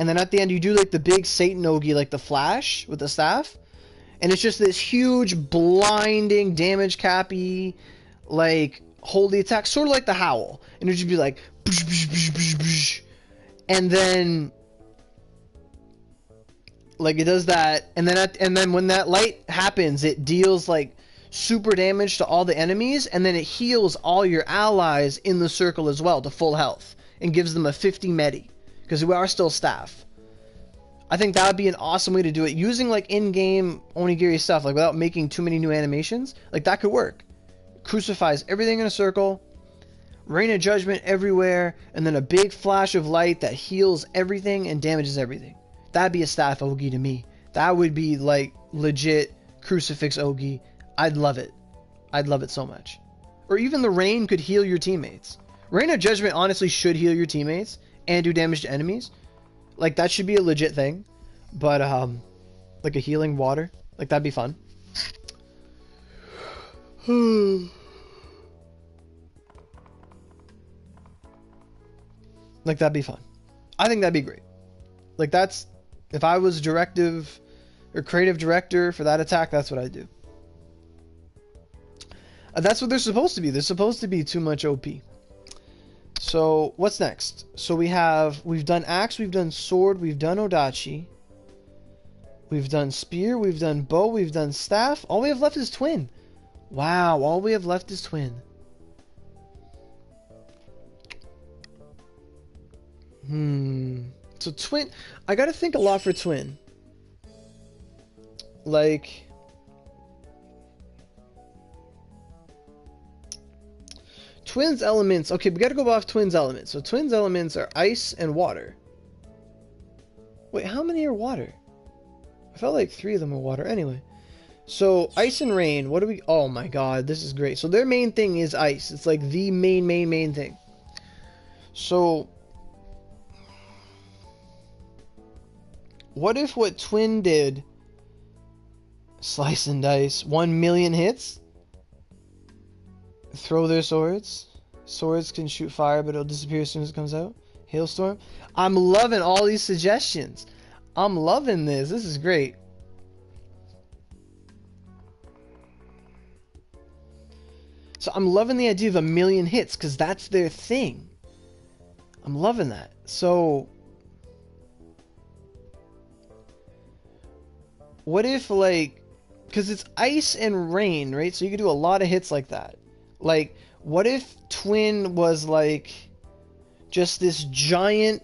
and then at the end you do like the big Satan Ogi, like the flash with the staff. And it's just this huge, blinding, damage cappy, like hold the attack, sort of like the howl, and it'd just be like, and then like it does that, and then when that light happens, it deals like super damage to all the enemies, and then it heals all your allies in the circle as well to full health and gives them a 50 medi because we are still staff. I think that would be an awesome way to do it using like in-game Onigiri stuff, like without making too many new animations. Like that could work. Crucifies everything in a circle, rain of judgment everywhere, and then a big flash of light that heals everything and damages everything. That'd be a staff Ogi to me. That would be like legit crucifix Ogi. I'd love it. I'd love it so much. Or even the rain could heal your teammates. Rain of Judgment honestly should heal your teammates and do damage to enemies. Like that should be a legit thing. But like a healing water, like that'd be fun. Like that'd be fun. I think that'd be great. Like that's, if I was directive or creative director for that attack, that's what I'd do. That's what they're supposed to be. They're supposed to be too much OP. So what's next? So we've done axe, we've done sword, we've done odachi, we've done spear, we've done bow, we've done staff. All we have left is twin. Wow, all we have left is twin. So twin, I gotta think a lot for twin. Like, twins elements. Okay, we gotta go off twins elements. So twins elements are ice and water. Wait, how many are water? I felt like 3 of them are water. Anyway, so ice and rain. What do we? Oh my god, this is great. So their main thing is ice. It's like the main thing. So what if what twin did? Slice and dice. 1 million hits. Throw their swords. Swords can shoot fire, but it'll disappear as soon as it comes out. Hailstorm. I'm loving all these suggestions. I'm loving this. This is great. So I'm loving the idea of 1 million hits because that's their thing. I'm loving that. So what if like, because it's ice and rain, right? So you could do a lot of hits like that. Like, what if twin was like just this giant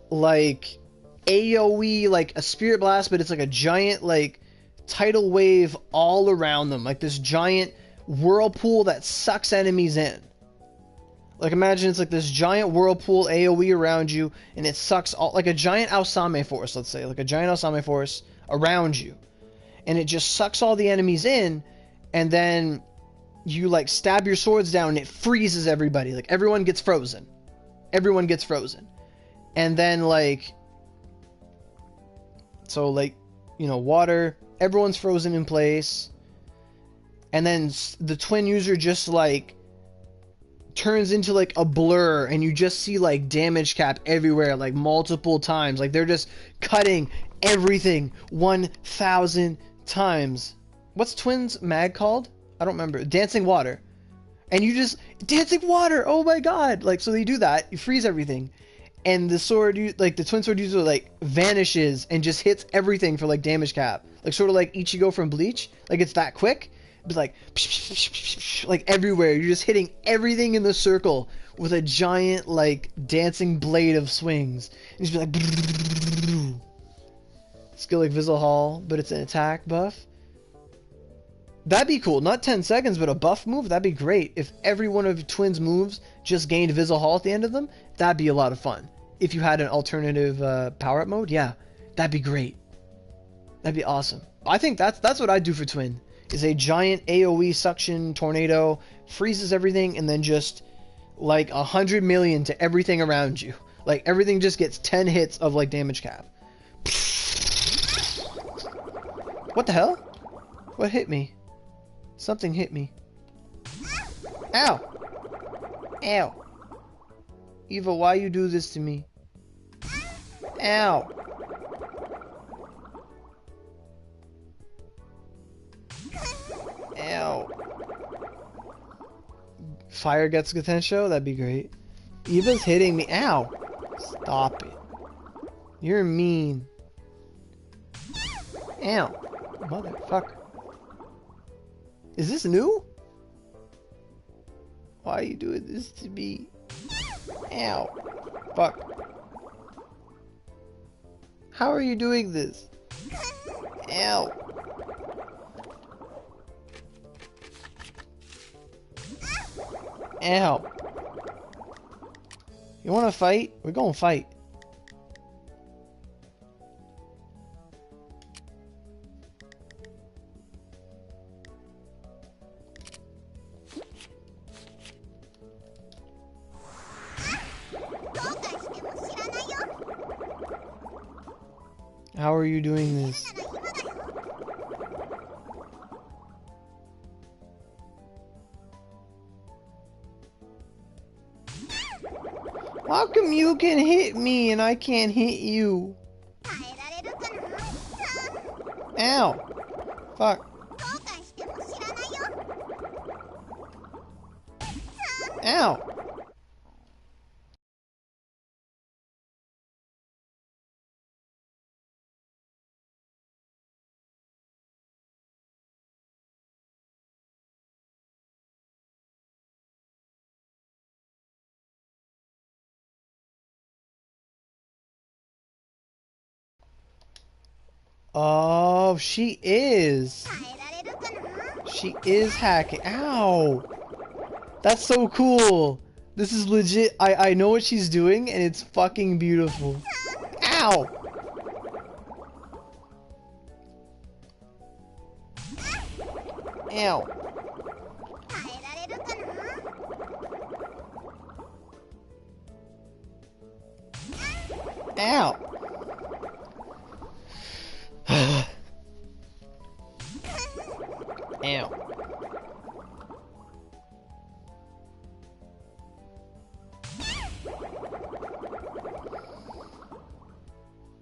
like AoE, like a spirit blast, but it's like a giant like tidal wave all around them, like this giant whirlpool that sucks enemies in. Like imagine it's like this giant whirlpool AoE around you, and it sucks all, like a giant Ausame force, let's say, like a giant Ausame force around you, and it just sucks all the enemies in, and then you like stab your swords down and it freezes everybody. Like everyone gets frozen. Everyone gets frozen. And then like, so like, you know, water, everyone's frozen in place. And then the twin user just like turns into like a blur, and you just see like damage cap everywhere, like multiple times. Like they're just cutting everything 1,000 times. What's twins mag called? I don't remember. Dancing water. And you just dancing water. Oh my god. Like, so they do that. You freeze everything. And the sword, like the twin sword user like vanishes and just hits everything for like damage cap. Like sort of like Ichigo from Bleach. Like it's that quick. It's like like everywhere. You're just hitting everything in the circle with a giant like dancing blade of swings. And just be like skill like Visual Hall, but it's an attack buff. That'd be cool. Not 10 seconds, but a buff move. That'd be great. If every one of Twin's moves just gained Visual Hall at the end of them, that'd be a lot of fun. If you had an alternative power-up mode, yeah, that'd be great. That'd be awesome. I think that's what I'd do for Twin. Is a giant AoE suction tornado, freezes everything, and then just like 100 million to everything around you. Like everything just gets 10 hits of like damage cap. What the hell? What hit me? Something hit me. Ow! Ow! Eva, why you do this to me? Ow! Ow! fire gets Potential, that'd be great. Eva's hitting me. Ow! Stop it. You're mean. Ow. Motherfucker. Is this new? Why are you doing this to me? Ow. Fuck. How are you doing this? Ow. Ow. You wanna fight? We're gonna fight. How are you doing this? How come you can hit me and I can't hit you? Ow! Fuck. Ow! Oh, she is. She is hacking. Ow! That's so cool. This is legit. I know what she's doing and it's fucking beautiful. Ow! Ow. Ow. Ow.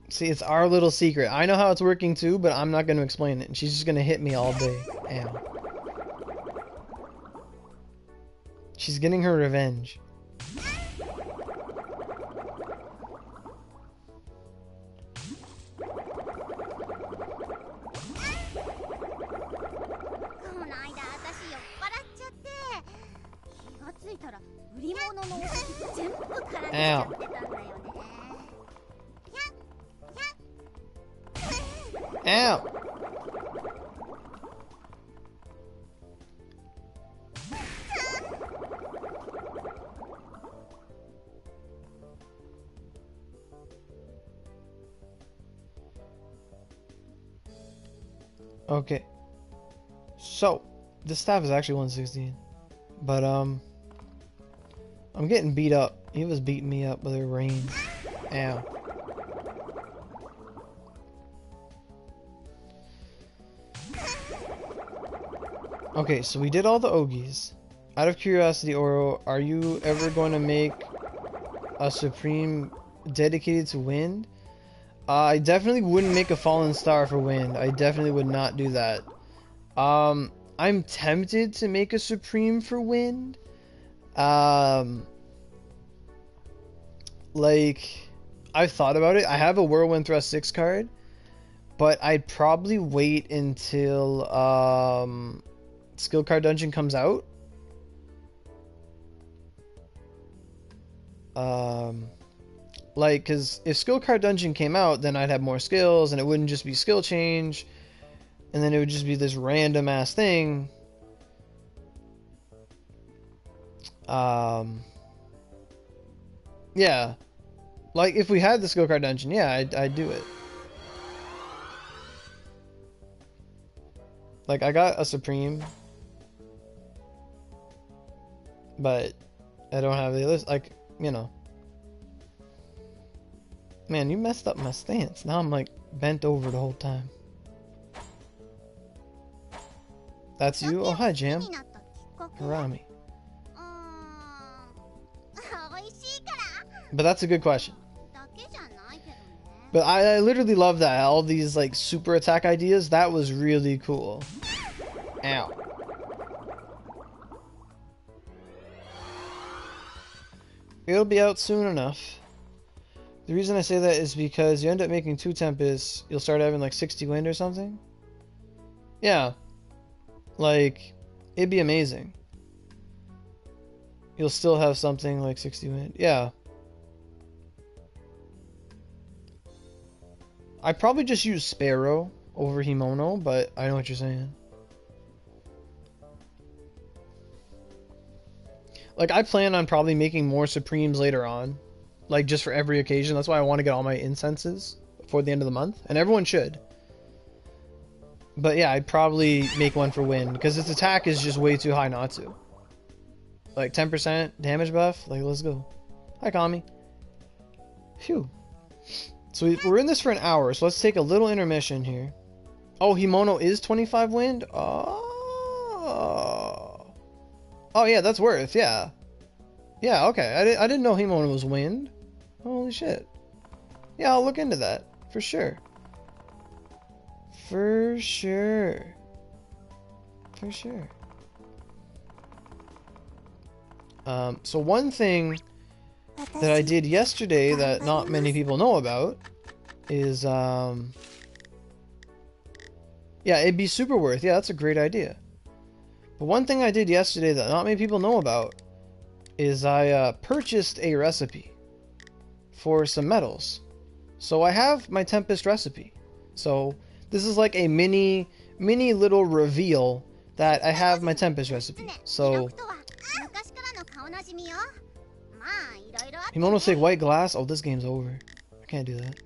See, it's our little secret. I know how it's working too, but I'm not going to explain it. She's just going to hit me all day. Ow. She's getting her revenge. Ow. Ow. Okay. So, this staff is actually 116. But, I'm getting beat up. He was beating me up with her reins. Ow. Okay, so we did all the Ogies. Out of curiosity, Oro, are you ever going to make a Supreme dedicated to Wind? I definitely wouldn't make a Fallen Star for Wind. I definitely would not do that. I'm tempted to make a Supreme for Wind. Like, I've thought about it. I have a Whirlwind Thrust 6 card, but I'd probably wait until Skill Card Dungeon comes out. Like, because if Skill Card Dungeon came out, then I'd have more skills, and it wouldn't just be skill change, and then it would just be this random ass thing. Yeah. Like, if we had the Skill Card Dungeon, yeah, I'd do it. Like, I got a Supreme, but I don't have the others. Like, you know. Man, you messed up my stance. Now I'm, like, bent over the whole time. That's you? Oh, hi, Jam. Harami. But that's a good question. But I literally love that. All these, like, super attack ideas. That was really cool. Ow. It'll be out soon enough. The reason I say that is because you end up making 2 Tempests, you'll start having like 60 wind or something. Yeah. Like, it'd be amazing. You'll still have something like 60 wind. Yeah. I'd probably just use Sparrow over Himono, but I know what you're saying. Like, I plan on probably making more Supremes later on. Like, just for every occasion. That's why I want to get all my incenses before the end of the month. And everyone should. But yeah, I'd probably make one for Wind, because its attack is just way too high not to. Like, 10% damage buff? Like, let's go. Hi, Kami. Phew. So we're in this for an hour, so let's take a little intermission here. Oh, Himono is 25 wind? Oh. Oh, yeah, that's worth, yeah. Yeah, okay. I didn't know Himono was wind. Holy shit. Yeah, I'll look into that. For sure. For sure. For sure. So one thing that I did yesterday that not many people know about is, yeah, it'd be super worth. Yeah, that's a great idea. But one thing I did yesterday that not many people know about is I purchased a recipe for some metals. So I have my Tempest recipe. So this is like a mini little reveal that I have my Tempest recipe. So Himono say white glass. Oh, this game's over. I can't do that.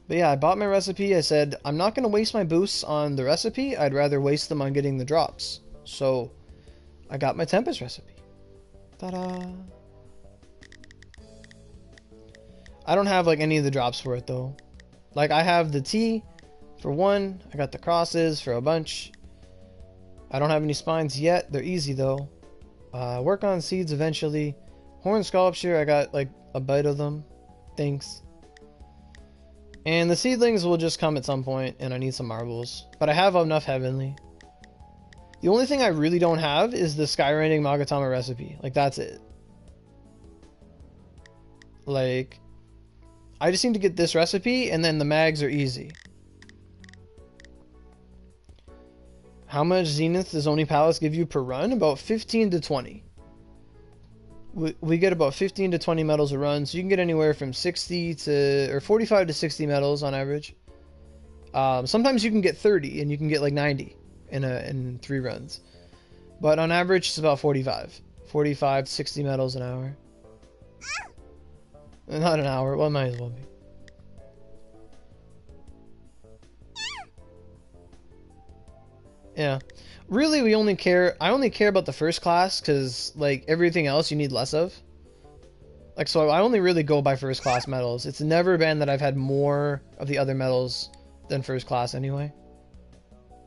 But yeah, I bought my recipe. I said, I'm not going to waste my boosts on the recipe. I'd rather waste them on getting the drops. So I got my Tempest recipe. Ta-da! I don't have like any of the drops for it though. Like I have the T for one. I got the crosses for a bunch. I don't have any spines yet. They're easy though. Work on seeds eventually. Horn sculpture, I got like a bite of them. Thanks. And the seedlings will just come at some point, and I need some marbles. But I have enough heavenly. The only thing I really don't have is the Skyrending Magatama recipe. Like, that's it. Like, I just need to get this recipe, and then the mags are easy. How much Zenith does Oni Palace give you per run? About 15 to 20. We get about 15 to 20 medals a run, so you can get anywhere from 60 to, or 45 to 60 medals on average. Sometimes you can get 30, and you can get like 90 in 3 runs. But on average, it's about 45. 45 to 60 medals an hour. Not an hour, well, it might as well be. Yeah. Really, I only care about the first class, because, like, everything else you need less of. Like, so I only really go by first class medals. It's never been that I've had more of the other medals than first class anyway.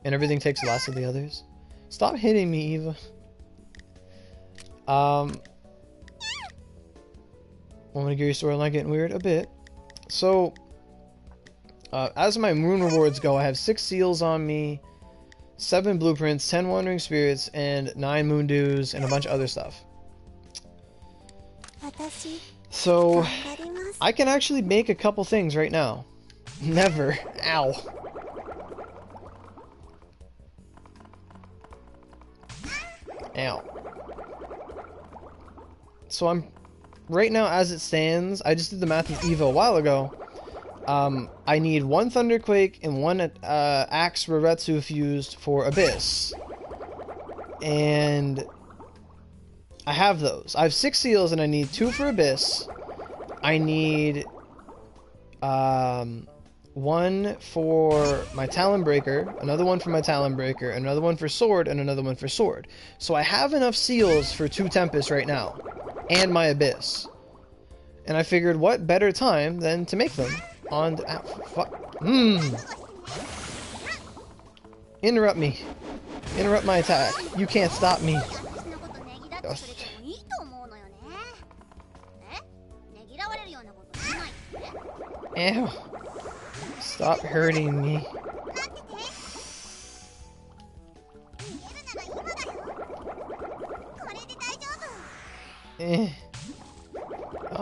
And everything takes less of the others. Stop hitting me, Eva. Onigiri storyline getting weird a bit. So, as my moon rewards go, I have 6 seals on me, 7 blueprints, 10 wandering spirits, and 9 moon dews, and a bunch of other stuff. So, I can actually make a couple things right now. Never. Ow. Ow. So I'm, right now as it stands, I just did the math with Eva a while ago. I need 1 Thunderquake and 1 Axe Raretsu fused for Abyss. And I have those. I have 6 seals and I need 2 for Abyss. I need 1 for my Talon Breaker, another 1 for my Talon Breaker, another 1 for Sword, and another 1 for Sword. So I have enough seals for 2 Tempests right now. And my Abyss. And I figured what better time than to make them on interrupt me. Interrupt my attack. You can't stop me. Ew. Stop hurting me.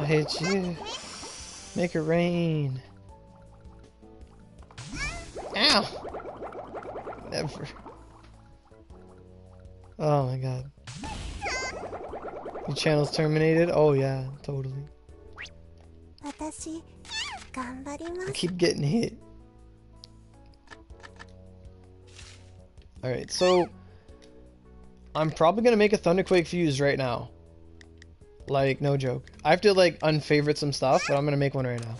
hit you. Make it rain. Ow! Never. Oh my god. Your channel's terminated? Oh yeah, totally. I keep getting hit. Alright, so I'm probably gonna make a Thunderquake fuse right now. Like, no joke. I have to like unfavorite some stuff, but I'm gonna make one right now.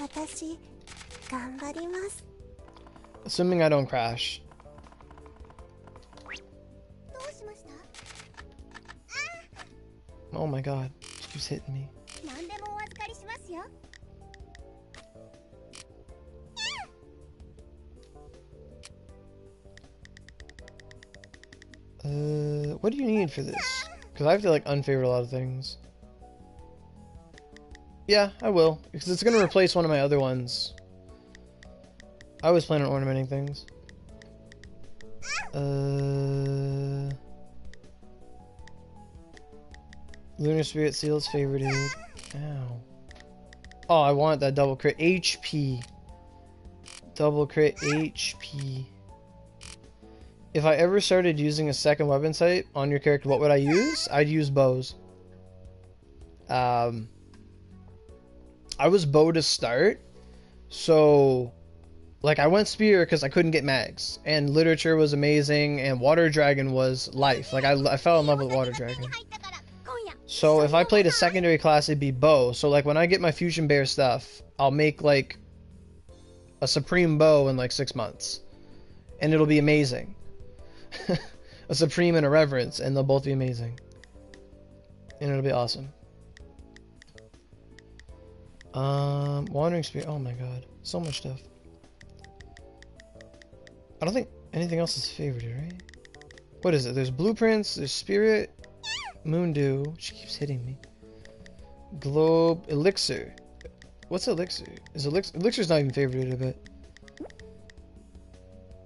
Assuming I don't crash. Oh my god, she keeps hitting me. What do you need for this? Because I have to like unfavorite a lot of things. Yeah, I will. Because it's going to replace one of my other ones. I was planning on ornamenting things. Lunar Spirit Seal's favorited. Ow. Oh, I want that double crit HP. Double crit HP. If I ever started using a second weapon type on your character, what would I use? I'd use bows. I was bow to start, so like I went spear because I couldn't get mags, and literature was amazing, and water dragon was life. Like I fell in love with water dragon. So if I played a secondary class, it'd be bow. So like when I get my fusion bear stuff, I'll make like a supreme bow in like 6 months, and it'll be amazing. A supreme and a reverence, and they'll both be amazing, and it'll be awesome. Wandering Spirit. Oh my god, so much stuff. I don't think anything else is favorited, right? What is it? There's blueprints, there's spirit, moondew. She keeps hitting me. Globe, elixir. What's elixir? Is elixir's not even favorited a bit.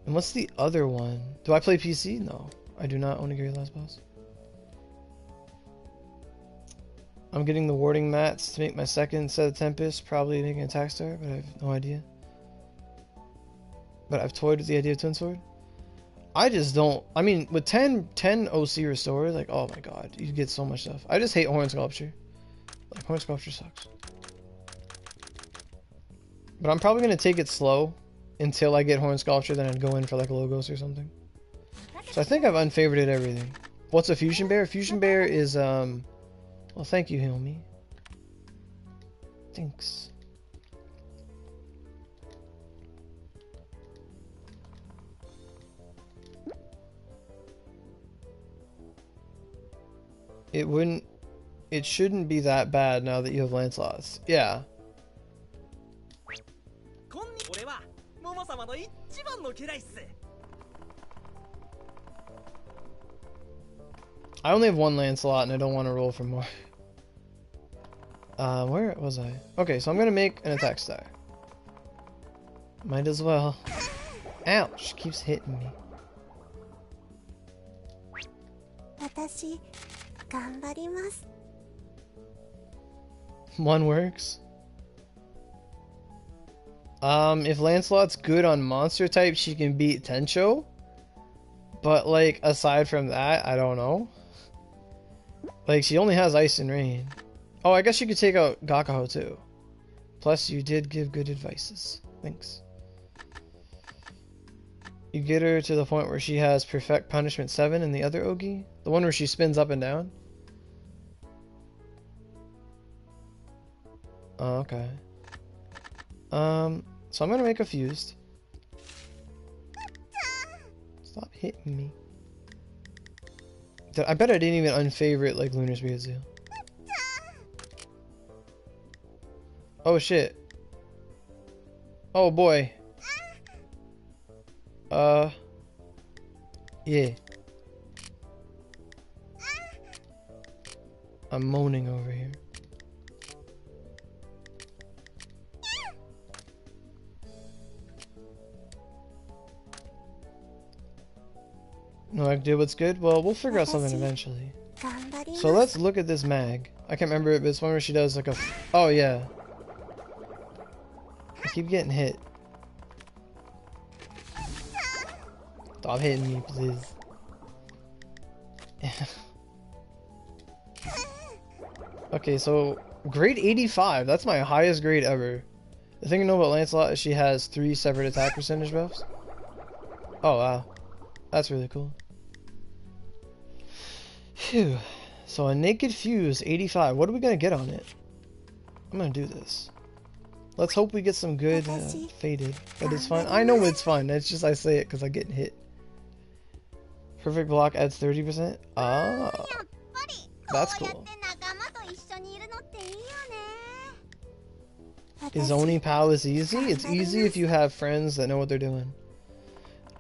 And what's the other one? Do I play PC? No, I do not. Onigiri last boss. I'm getting the warding mats to make my second set of Tempest, probably making an attack star, but I have no idea. But I've toyed with the idea of Twin Sword. I just don't, I mean, with 10 OC restore, like, oh my god, you get so much stuff. I just hate Horn Sculpture. Like, Horn Sculpture sucks. But I'm probably going to take it slow until I get Horn Sculpture, then I'd go in for like a Logos or something. So I think I've unfavorited everything. What's a Fusion Bear? Fusion Bear is, well, thank you, Hilmy. Thanks. It shouldn't be that bad now that you have Lancelot's. Yeah. I only have one Lancelot and I don't want to roll for more. Where was I? Okay, so I'm gonna make an attack star. Might as well. Ow! She keeps hitting me. One works. If Lancelot's good on monster type, she can beat Tencho. But like, aside from that, I don't know. Like, she only has Ice and Rain. Oh, I guess you could take out Gakaho too. Plus, you did give good advices. Thanks. You get her to the point where she has Perfect Punishment 7 in the other Ogi? The one where she spins up and down? Oh, okay. So I'm gonna make a fused. Stop hitting me. I bet I didn't even unfavorite like Lunar Spirit Seal. Oh shit. Oh boy. Yeah. I'm moaning over here. No idea what's good? Well, we'll figure out something eventually. So let's look at this mag. I can't remember it, but it's one where she does like a... Oh, yeah. I keep getting hit. Stop hitting me, please. Okay, so grade 85. That's my highest grade ever. The thing you know about Lancelot is she has 3 separate attack percentage buffs. Oh, wow. That's really cool. Phew. So a Naked Fuse, 85. What are we going to get on it? I'm going to do this. Let's hope we get some good faded. But it's fun. I know it's fun. It's just I say it because I get hit. Perfect block adds 30%. Ah. That's cool. Is zoning palace easy? It's easy if you have friends that know what they're doing.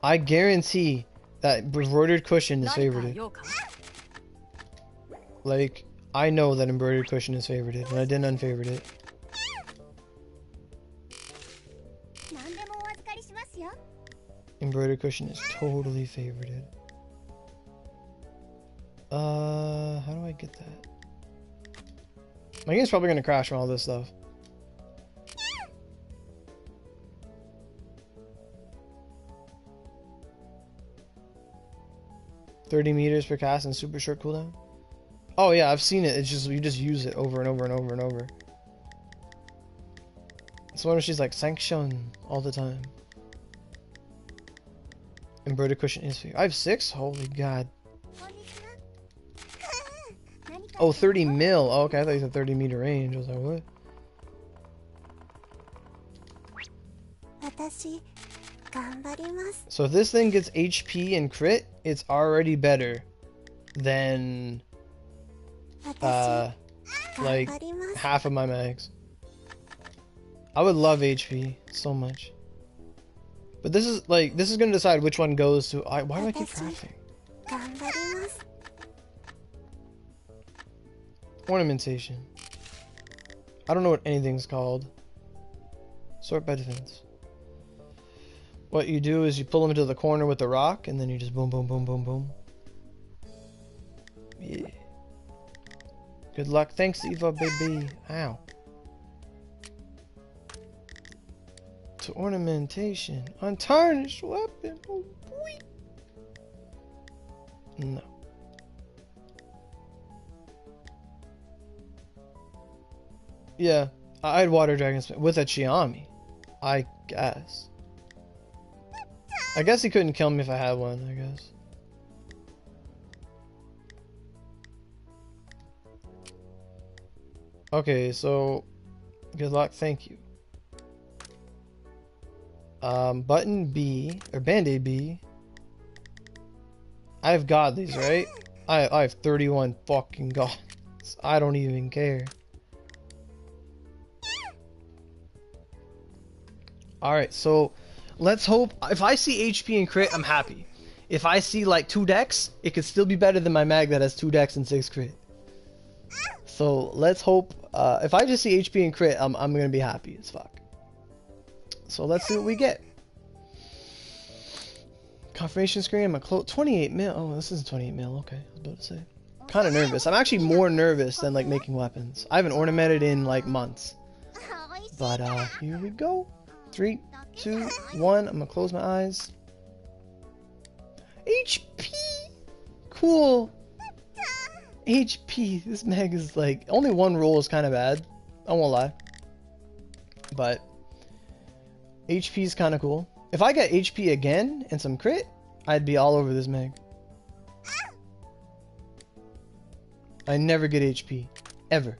I guarantee that embroidered cushion is favorited. Like, I know that embroidered cushion is favorited, and I didn't unfavorite it. Embroidered cushion is totally favorited. How do I get that? My game's probably gonna crash from all this stuff. $30 meters per cast and super short cooldown. Oh yeah, I've seen it. It's just you just use it over and over and over and over. It's one where she's like sanction all the time. Embroidered cushion is for you. I have 6? Holy god. Oh, 30 mil. Oh, okay, I thought you said 30 meter range. I was like, what? So if this thing gets HP and crit, it's already better than like half of my mags. I would love HP so much. But this is gonna decide which one goes to. Why do I keep crafting? Ornamentation. I don't know what anything's called. Sort by defense. What you do is you pull them into the corner with the rock, and then you just boom, boom, boom, boom, boom. Yeah. Good luck. Thanks, Eva, baby. Ow. To ornamentation. Untarnished weapon. Oh, boy. No. Yeah, I'd water dragon with a Chiami, I guess. I guess he couldn't kill me if I had one, I guess. Okay, so good luck, thank you. Button B or Band-Aid B. I have godlies, right? I have 31 fucking gods. I don't even care. Alright, so let's hope. If I see HP and crit, I'm happy. If I see like 2 decks, it could still be better than my mag that has 2 decks and 6 crit. So let's hope. If I just see HP and crit, I'm gonna be happy as fuck. So let's see what we get. Confirmation screen. I'm a close 28 mil. Oh, this isn't 28 mil. Okay, I was about to say. Kind of nervous. I'm actually more nervous than like making weapons. I haven't ornamented in like months. But here we go. 3, 2, 1. I'm gonna close my eyes. HP! Cool! HP. This mag is like... Only 1 roll is kind of bad. I won't lie. But... HP is kind of cool. If I get HP again and some crit, I'd be all over this mag. I never get HP. Ever.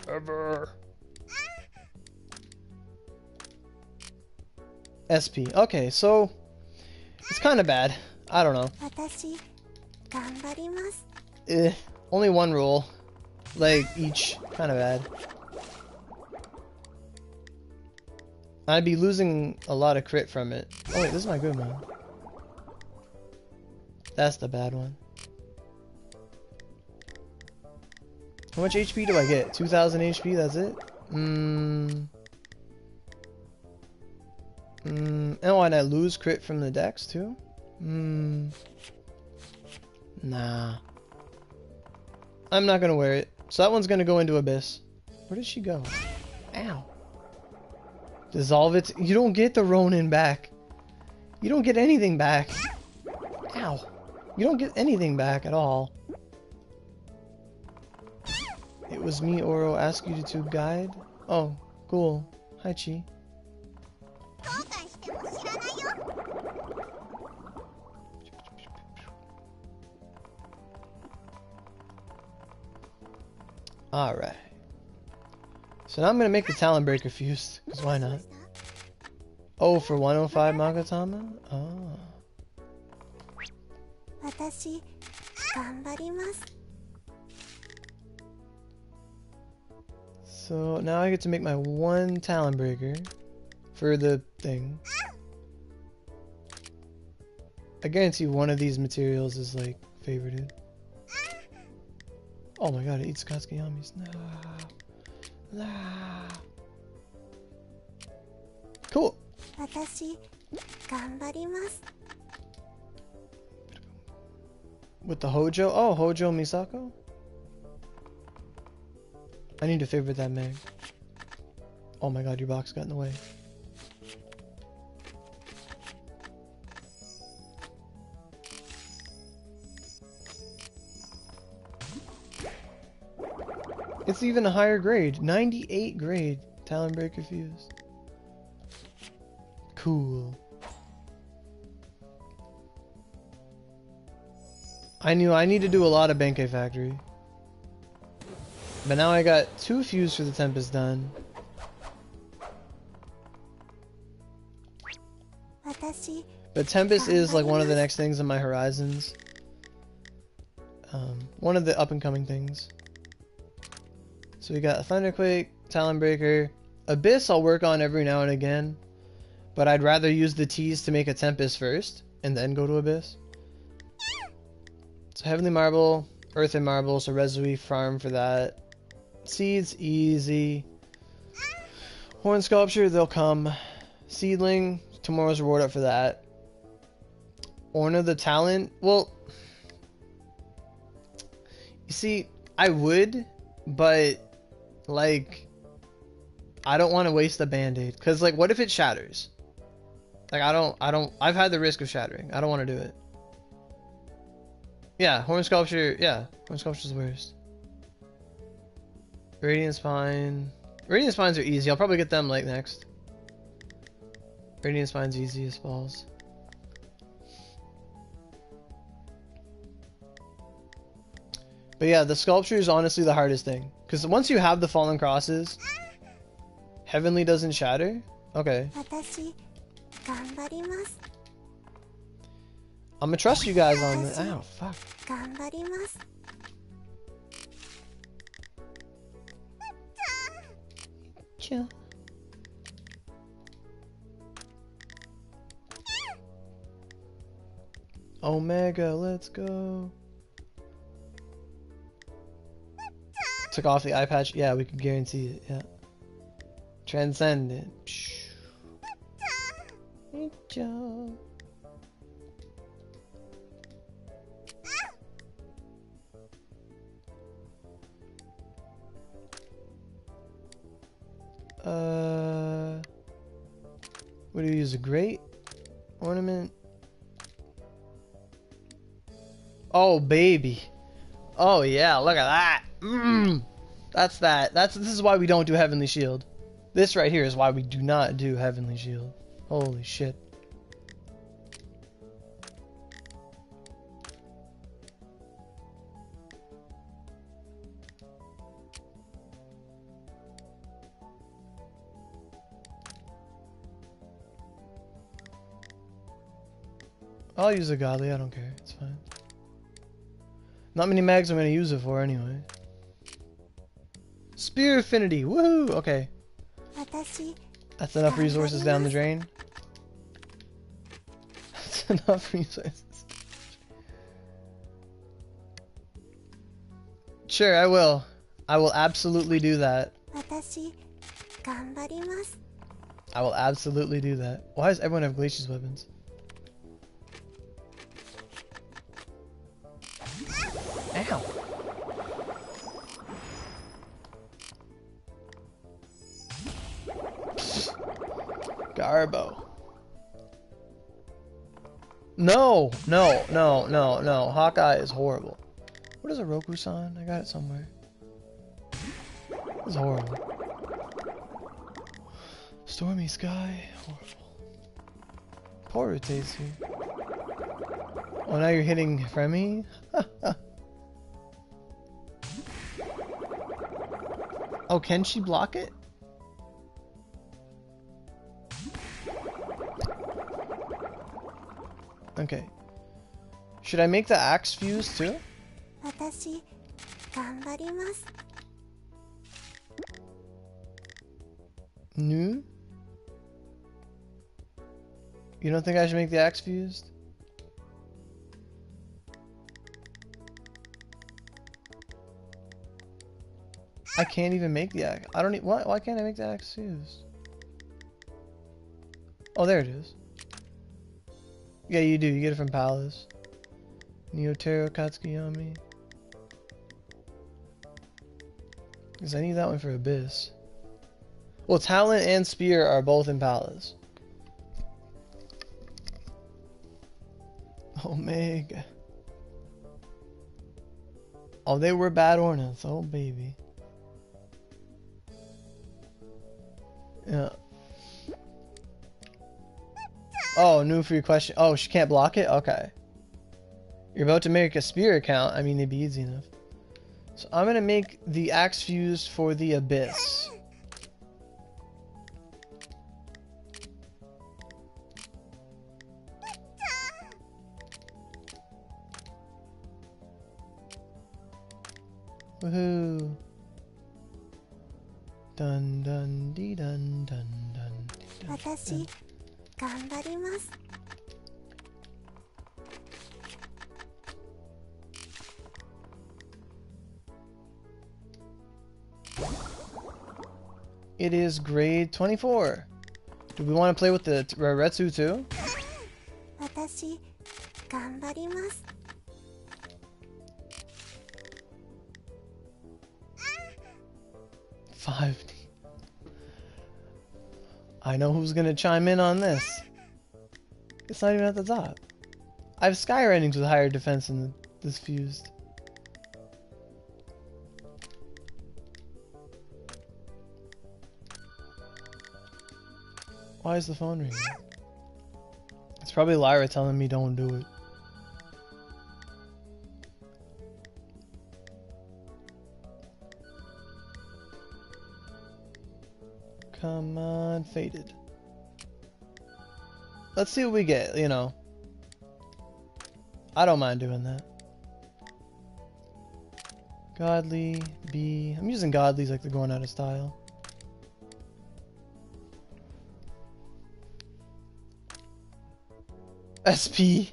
Ever. SP. Okay, so it's kind of bad. I don't know. Only 1 roll. Like, each. Kind of bad. I'd be losing a lot of crit from it. Oh wait, this is my good one. That's the bad one. How much HP do I get? 2,000 HP, that's it? Oh, and I lose crit from the decks too? Nah. I'm not gonna wear it. So that one's gonna go into Abyss. Where did she go? Ow. Dissolve it. You don't get the Ronin back. You don't get anything back. Ow. You don't get anything back at all. It was me, Oro, asked you to guide? Oh, cool. Hi, Chi. Alright. So now I'm gonna make the Talon Breaker fuse, because why not? Oh, for 105 Magatama? Oh. So now I get to make my one Talon Breaker for the thing. I guarantee one of these materials is like favorited. Oh my god, it eats Katsuki Yamis. No. No. Cool. With the Hojo? Oh, Hojo Misako? I need to favorite that Meg. Oh my god, your box got in the way. It's even a higher grade. 98 grade Talon Breaker fuse. Cool. I knew I need to do a lot of Benkei Factory. But now I got 2 fuse for the Tempest done. But Tempest is like one of the next things on my horizons. One of the up and coming things. So we got a Thunderquake, Talon Breaker. Abyss I'll work on every now and again. But I'd rather use the T's to make a Tempest first, and then go to Abyss. So Heavenly Marble, Earthen Marble, so Rezui farm for that. Seeds, easy. Horn Sculpture, they'll come. Seedling, tomorrow's reward up for that. Orna the Talent, well... You see, I would, but... Like... I don't want to waste the Band-Aid. Because, like, what if it shatters? Like, I've had the risk of shattering. I don't want to do it. Yeah, Horn Sculpture, yeah. Horn Sculpture's the worst. Radiant Spine. Radiant Spines are easy. I'll probably get them, like, next. Radiant Spine's easy as balls. But yeah, the Sculpture is honestly the hardest thing. Because once you have the Fallen Crosses, Heavenly doesn't shatter? Okay. I'm gonna trust you guys on this. Ow, fuck. Chill. Omega, let's go. Took off the eye patch. Yeah, we can guarantee it. Yeah. Transcendent. Good job. What do you use? A great ornament? Oh, baby. Oh, yeah, look at that. That's that. This is why we don't do Heavenly Shield. This right here is why we do not do Heavenly Shield. Holy shit. I'll use a godly, I don't care, it's fine. Not many mags I'm gonna use it for anyway. Spear Affinity, woohoo! Okay. That's enough resources down the drain. That's enough resources. Sure, I will. I will absolutely do that. I will absolutely do that. Why does everyone have Glacius weapons? Ow. Garbo. No, no, no, no, no. Hawkeye is horrible. What is a Roku-san? I got it somewhere. This is horrible. Stormy sky. Horrible. Poor Tasty. Oh, now you're hitting Fremi? Oh, can she block it? Okay. Should I make the axe fuse too? No? You don't think I should make the axe fused? I can't even make the axe. I don't need. Why can't I make the axe fused? Oh, there it is. Yeah, you do. You get it from Palace. Neotero Katsukiyami. Because I need that one for Abyss. Well, Talent and Spear are both in Palace. Omega. Oh, they were bad ornaments. Oh, baby. Yeah. Oh, new free question. Oh, she can't block it? Okay. You're about to make a Spear account. I mean, it'd be easy enough. So I'm gonna make the axe fuse for the Abyss. Woohoo! Dun dun dee dun dun dun. Watashi, ganbarimasu. It is grade 24. Do we want to play with the Retsu too? Watashi, ganbarimasu. 5D. I know who's gonna chime in on this. It's not even at the top. I have Sky Ratings with higher defense than this fused. Why is the phone ringing? It's probably Lyra telling me don't do it. Come on, Faded. Let's see what we get, you know. I don't mind doing that. Godly, B. I'm using Godlies like they're going out of style. SP.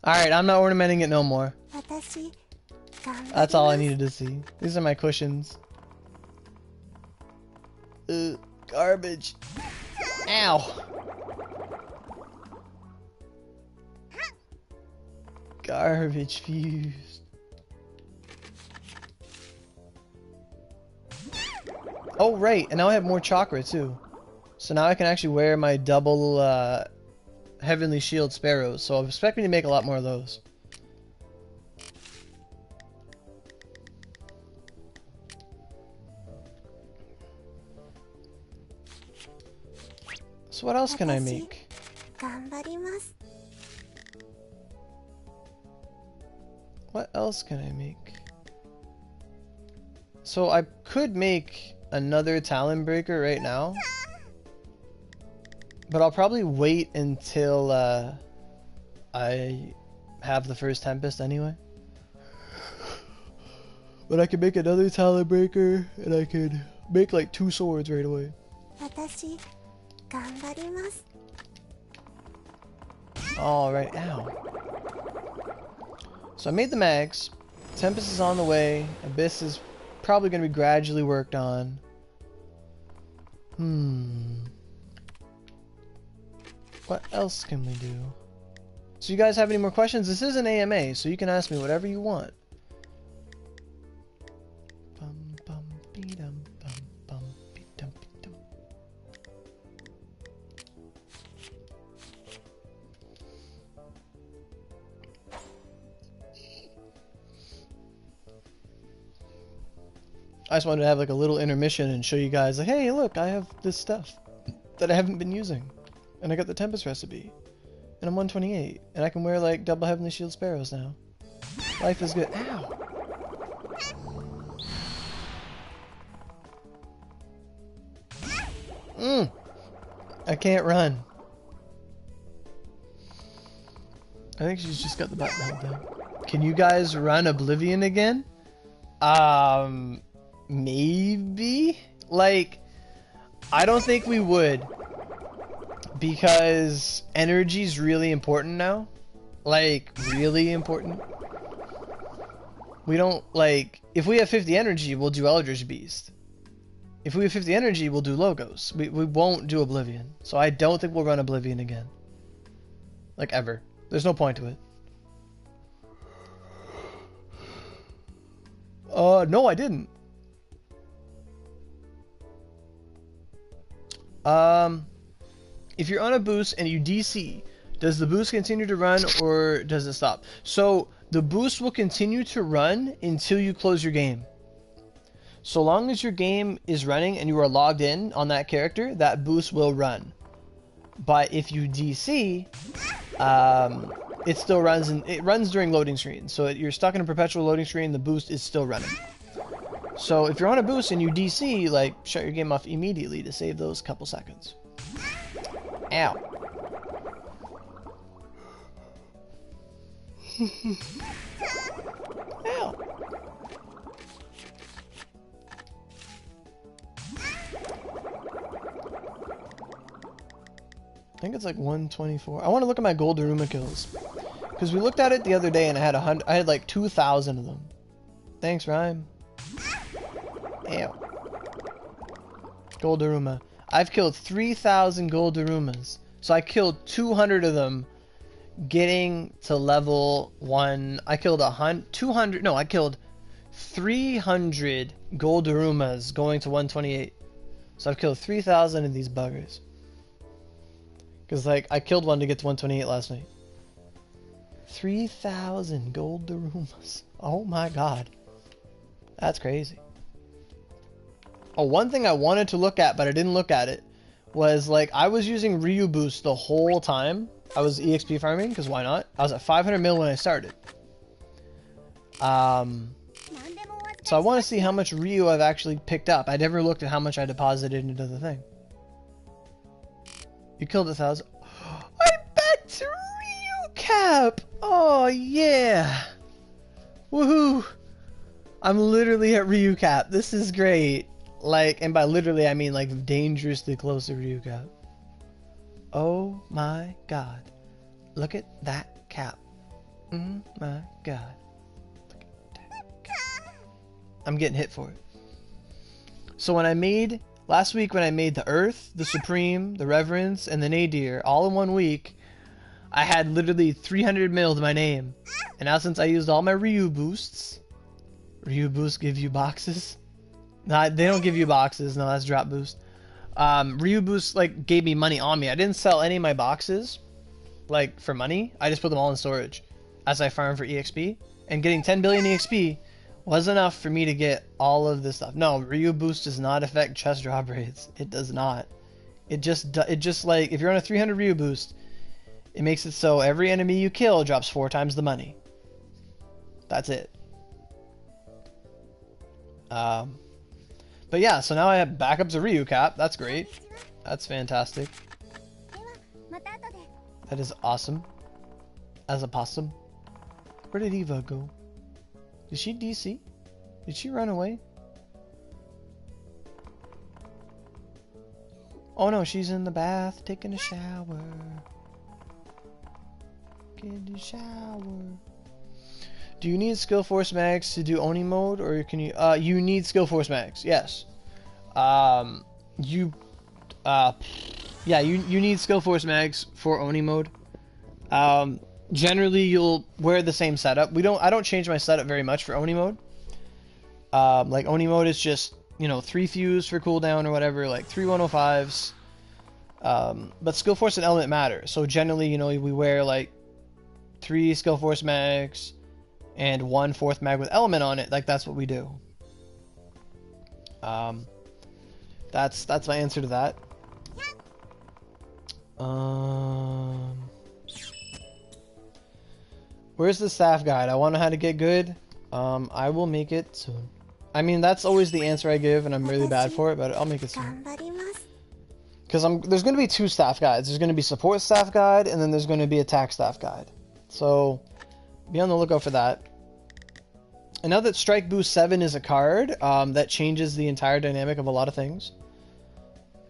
Alright, I'm not ornamenting it no more. That's all I needed to see. These are my cushions. Garbage. Ow. Garbage fused. Oh, right. And now I have more chakra too. So now I can actually wear my double Heavenly Shield Sparrows. So I expect me to make a lot more of those. So what else can I make? What else can I make? So I could make another Talon Breaker right now. But I'll probably wait until I have the first Tempest anyway. But I can make another Talon Breaker and I could make like 2 swords right away. Alright, ow. So I made the mags. Tempest is on the way. Abyss is probably going to be gradually worked on. What else can we do? So you guys have any more questions? This is an AMA, so you can ask me whatever you want. I just wanted to have like a little intermission and show you guys like, hey, look, I have this stuff that I haven't been using. And I got the Tempest recipe. And I'm 128. And I can wear like double Heavenly Shield Sparrows now. Life is good. Ow! I can't run. I think she's just got the button held down. Can you guys run Oblivion again? Maybe? Like, I don't think we would. Because energy's really important now. Like, really important. We don't, like, if we have 50 energy, we'll do Eldritch Beast. If we have 50 energy, we'll do Logos. We won't do Oblivion. So I don't think we'll run Oblivion again. Like, ever. There's no point to it. No, I didn't. If you're on a boost and you DC, does the boost continue to run or does it stop? So, the boost will continue to run until you close your game. So long as your game is running and you are logged in on that character, that boost will run. But if you DC, it still runs, and it runs during loading screens. So you're stuck in a perpetual loading screen, the boost is still running. So if you're on a boost and you DC, like, shut your game off immediately to save those couple seconds. Ow. Ow. I think it's like 124. I want to look at my gold Daruma kills. Because we looked at it the other day and I had like 2,000 of them. Thanks, Rhyme. Ew. Gold Daruma. I've killed 3,000 gold Darumas. So I killed 200 of them getting to level 1. I killed 200. No, I killed 300 gold Darumas going to 128. So I've killed 3,000 of these buggers. Because, like, I killed one to get to 128 last night. 3,000 gold Darumas. Oh my god. That's crazy. Oh, one thing I wanted to look at, but I didn't look at it, was, like, I was using Ryu Boost the whole time. I was EXP farming, because why not? I was at 500 mil when I started. So I want to see how much Ryu I've actually picked up. I never looked at how much I deposited into the thing. You killed 1,000. I bet Ryu Cap! Oh, yeah! Woohoo! I'm literally at Ryu Cap. This is great. Like, and by literally, I mean, like, dangerously close to Ryu Cap. Oh my god. Look at that cap. Oh my god. Look at that cap. I'm getting hit for it. So when I made... Last week when I made the Earth, the Supreme, the Reverence, and the Nadir all in 1 week, I had literally 300 mil to my name. And now since I used all my Ryu boosts, Ryu boosts give you boxes? Nah, they don't give you boxes. No, that's drop boost. Ryu boosts like gave me money on me. I didn't sell any of my boxes like for money. I just put them all in storage as I farm for EXP. And getting 10 billion EXP was enough for me to get all of this stuff. No, Ryu Boost does not affect chest drop rates. It does not. It just like, if you're on a 300 Ryu Boost, it makes it so every enemy you kill drops 4 times the money. That's it. But yeah, so now I have backups to Ryu Cap. That's great. That's fantastic. That is awesome. As a possum. Where did Eva go? Did she DC? Did she run away? Oh no, she's in the bath taking a shower. Get a shower. Do you need Skill Force Max to do Oni mode, or can you? You need Skill Force Max. Yes. Yeah, you need Skill Force Max for Oni mode. Generally, you'll wear the same setup. I don't change my setup very much for Oni mode. Like Oni mode is just, you know, 3 fuse for cooldown or whatever, like 3 105s. But Skill Force and Element matter. So generally, you know, we wear like 3 Skill Force Mags and 1 4th mag with Element on it. Like that's what we do. That's my answer to that. Where's the staff guide? I want to know how to get good. I will make it soon. I mean, that's always the answer I give, and I'm really bad for it, but I'll make it soon. Because there's going to be 2 staff guides. There's going to be support staff guide, and then there's going to be attack staff guide. So, be on the lookout for that. And now that Strike Boost 7 is a card, that changes the entire dynamic of a lot of things.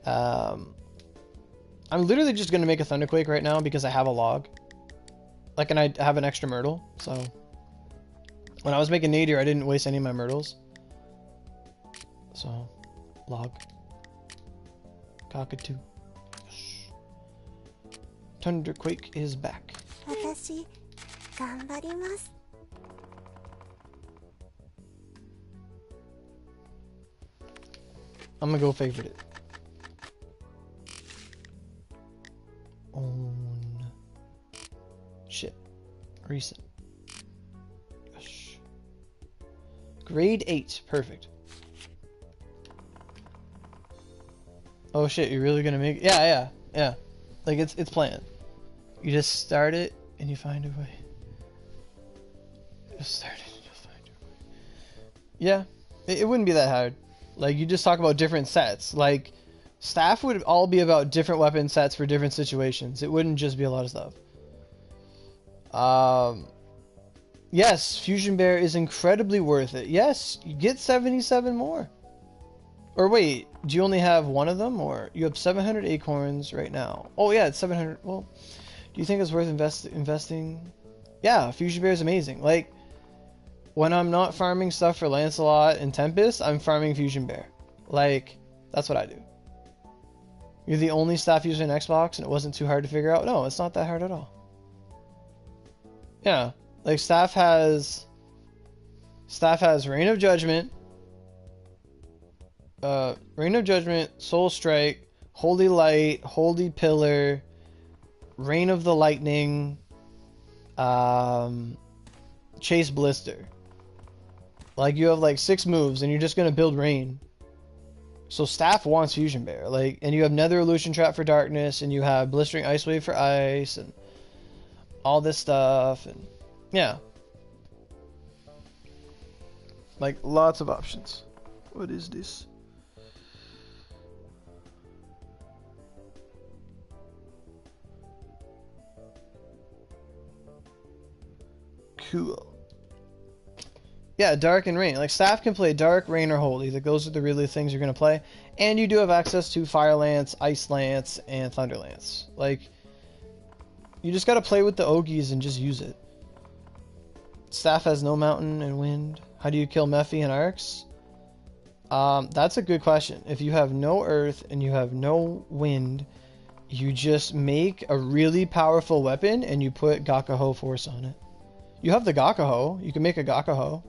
I'm literally just going to make a Thunderquake right now because I have a log. Like, and I have an extra Myrtle, so... When I was making Nadir, I didn't waste any of my Myrtles. So, log. Cockatoo. Thunderquake is back. I'm gonna go favorite it. Own. Shit. Recent. Gosh. Grade 8. Perfect. Oh shit, you're really gonna make it? Yeah. Like it's planned. You just start it and you find a way. Just start it and you'll find your way. Yeah, it wouldn't be that hard. Like you just talk about different sets. Like staff would all be about different weapon sets for different situations. It wouldn't just be a lot of stuff. Yes, Fusion Bear is incredibly worth it. Yes, you get 77 more. Or wait, do you only have one of them? Or you have 700 acorns right now? Oh yeah, it's 700. Well, do you think it's worth investing? Yeah, Fusion Bear is amazing. Like, when I'm not farming stuff for Lancelot and Tempest, I'm farming Fusion Bear. Like, that's what I do. You're the only staff user in Xbox and it wasn't too hard to figure out? No, it's not that hard at all. Yeah, like staff has Reign of Judgment, Soul Strike, Holy Light, Holy Pillar, Reign of the Lightning, Chase Blister. Like you have like 6 moves and you're just gonna build Rain. So staff wants Fusion Bear. Like, and you have Nether Illusion Trap for darkness, and you have Blistering Ice Wave for ice, and all this stuff, and yeah. Like lots of options. What is this? Cool. Yeah, Dark and Rain. Like, staff can play Dark, Rain, or Holy. Like, those are the really things you're going to play. And you do have access to Fire Lance, Ice Lance, and Thunder Lance. Like, you just got to play with the Ogies and just use it. Staff has no Mountain and Wind. How do you kill Mephi and Arcs? That's a good question. If you have no Earth and you have no Wind, you just make a really powerful weapon and you put Gakaho Force on it. You have the Gakaho. You can make a Gakaho.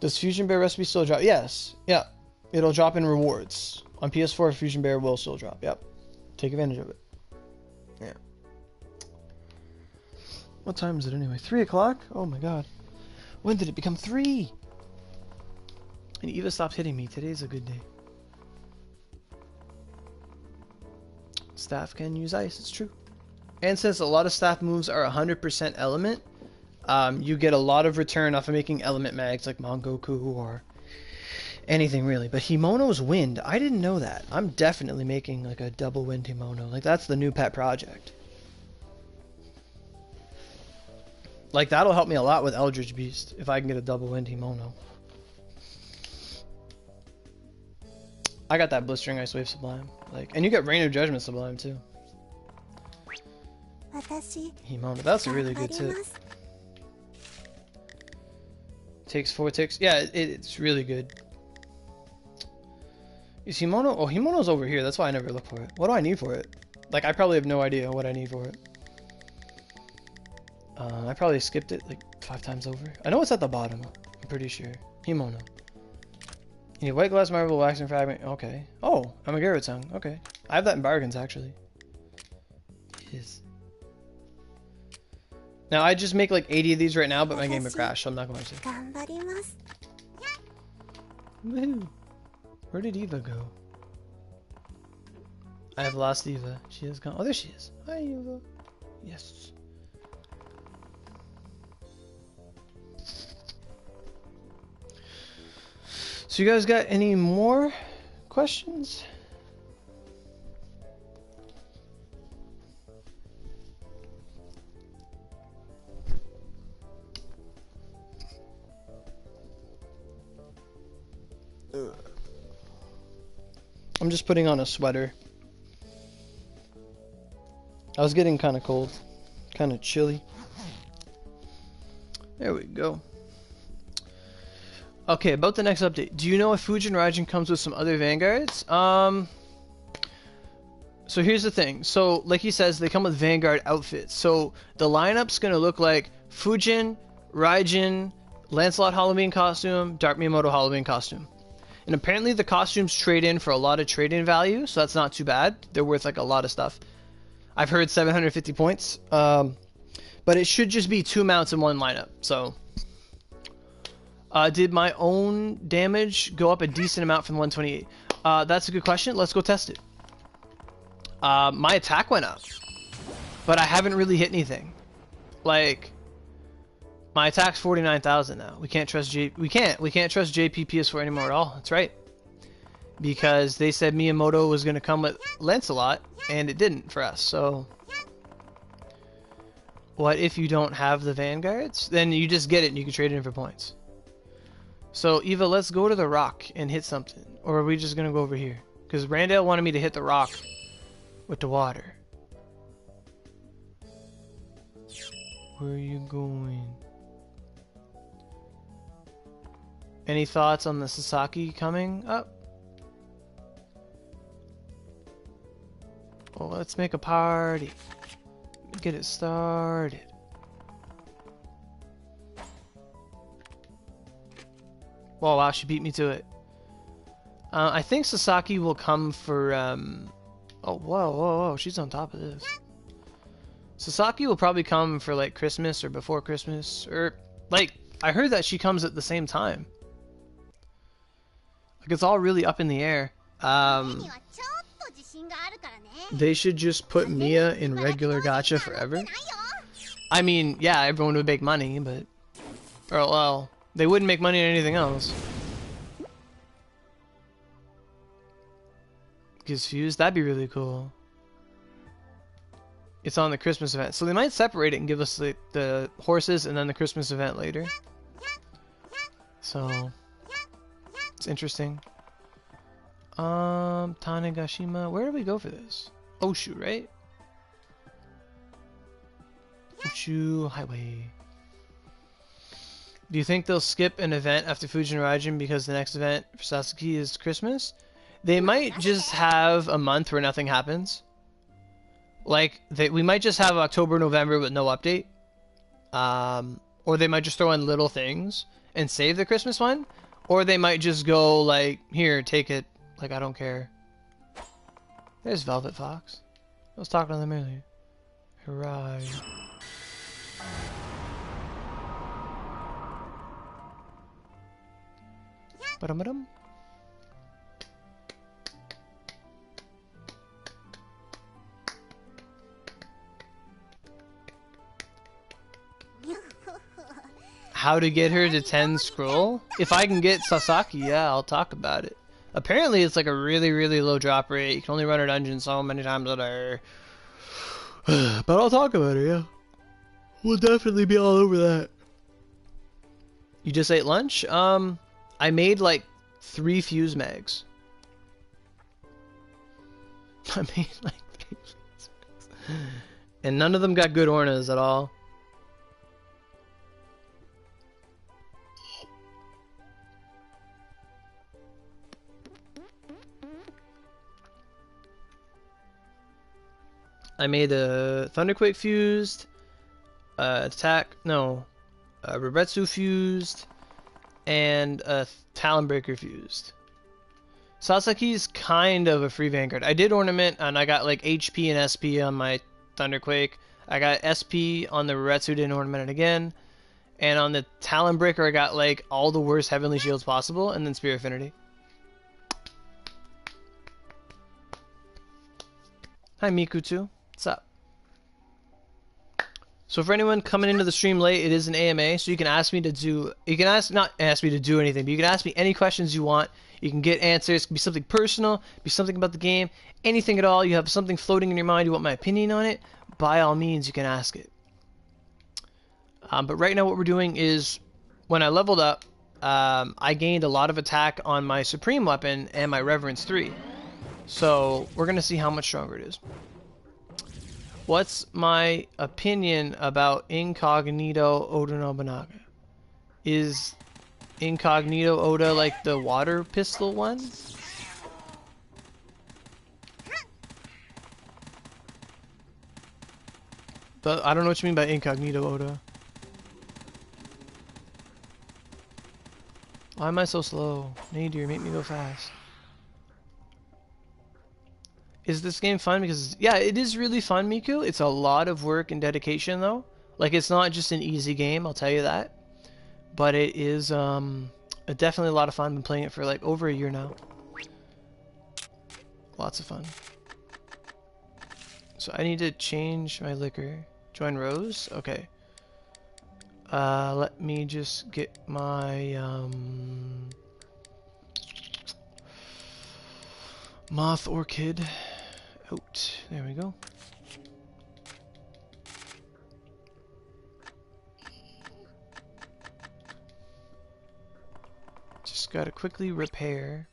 Does Fusion Bear recipe still drop? Yes. Yeah. It'll drop in rewards. On PS4, Fusion Bear will still drop. Yep. Take advantage of it. Yeah. What time is it anyway? 3 o'clock? Oh my god. When did it become 3? And Eva stopped hitting me. Today's a good day. Staff can use ice. It's true. And since a lot of staff moves are 100% element, you get a lot of return off of making element mags like Mongoku or anything really. But Himono's Wind, I didn't know that. I'm definitely making like a double Wind Himono. Like that's the new pet project. Like that'll help me a lot with Eldritch Beast if I can get a double Wind Himono. I got that Blistering Ice Wave Sublime. Like, and you get Reign of Judgment Sublime too. Himono, that's a really good tip. Takes 4 ticks. Yeah, it's really good. Is Himono? Oh, Himono's over here. That's why I never look for it. What do I need for it? Like, I probably have no idea what I need for it. I probably skipped it like 5 times over. I know it's at the bottom. I'm pretty sure. Himono. You need White Glass Marble, Waxing Fragment. Okay. Oh, I'm a Garrett Tongue. Okay. I have that in bargains, actually. Yes. Now, I just make like 80 of these right now, but my game would crash, so I'm not going to. Woohoo! Where did Eva go? I have lost Eva. She has gone. Oh, there she is. Hi, Eva. Yes. So you guys got any more questions? I'm just putting on a sweater. I was getting kind of cold, kind of chilly. There we go. Okay, about the next update. Do you know if Fujin Raijin comes with some other Vanguards? So here's the thing. So, like he says, they come with Vanguard outfits. So, the lineup's going to look like Fujin, Raijin, Lancelot Halloween costume, Dark Miyamoto Halloween costume. And apparently the costumes trade in for a lot of trade-in value, so that's not too bad. They're worth like a lot of stuff. I've heard 750 points. But it should just be 2 mounts in one lineup, so... did my own damage go up a decent amount from 128? That's a good question. Let's go test it. My attack went up, but I haven't really hit anything. Like, my attack's 49,000 now. We can't trust we can't trust JPPS4 anymore at all. That's right, because they said Miyamoto was going to come with Lancelot, and it didn't for us. So, what if you don't have the Vanguards? Then you just get it, and you can trade it in for points. So, Eva, let's go to the rock and hit something. Or are we just going to go over here? Because Randall wanted me to hit the rock with the water. Where are you going? Any thoughts on the Sasaki coming up? Well, let's make a party. Get it started. Oh wow, she beat me to it. I think Sasaki will come for, oh, whoa, she's on top of this. Sasaki will probably come for, like, Christmas or before Christmas. Or, like, I heard that she comes at the same time. Like, it's all really up in the air. They should just put Mia in regular gacha forever. I mean, yeah, everyone would make money, but... Or, well... They wouldn't make money on anything else. Gives Fuse, that'd be really cool. It's on the Christmas event. So they might separate it and give us the horses and then the Christmas event later. So it's interesting. Tanegashima, where do we go for this? Oshu, right? Oshu Highway. Do you think they'll skip an event after Fujin Raijin because the next event for Sasaki is Christmas? They might just have a month where nothing happens. Like, we might just have October, November with no update. Or they might just throw in little things and save the Christmas one. Or they might just go, like, here, take it. Like, I don't care. There's Velvet Fox. I was talking to them earlier. Hurrah. Ba-dum-ba-dum. How to get her to 10 scroll? If I can get Sasaki, yeah, I'll talk about it. Apparently it's like a really, really low drop rate. You can only run a dungeon so many times a day. But I'll talk about it, yeah. We'll definitely be all over that. You just ate lunch? I made like 3 fuse mags. I made like 3 fuse mags. And none of them got good ornas at all. I made a Thunderquake fused, Rebetsu fused, and a Talonbreaker fused. Sasaki's kind of a free Vanguard. I did ornament, and I got like HP and SP on my Thunderquake. I got SP on the Rebetsu, didn't ornament it again. And on the Talon Breaker, I got like all the worst Heavenly Shields possible, and then Spear Affinity. Hi Miku too. What's up? So for anyone coming into the stream late, it is an AMA, so you can ask me to do, not ask me to do anything, but you can ask me any questions you want. You can get answers. It can be something personal, be something about the game, anything at all. You have something floating in your mind, you want my opinion on it, by all means, you can ask it. But right now what we're doing is, when I leveled up, I gained a lot of attack on my Supreme Weapon and my Reverence 3. So we're going to see how much stronger it is. What's my opinion about Incognito Oda Nobunaga? Is Incognito Oda like the water pistol one? But I don't know what you mean by Incognito Oda. Why am I so slow? Nadir, make me go fast. Is this game fun? Because, yeah, it is really fun, Miku. It's a lot of work and dedication, though. Like, it's not just an easy game, I'll tell you that. But it is definitely a lot of fun. I've been playing it for, like, over a year now. Lots of fun. So I need to change my liquor. Join Rose? Okay. Let me just get my, Moth Orchid out. There we go. Just gotta quickly repair.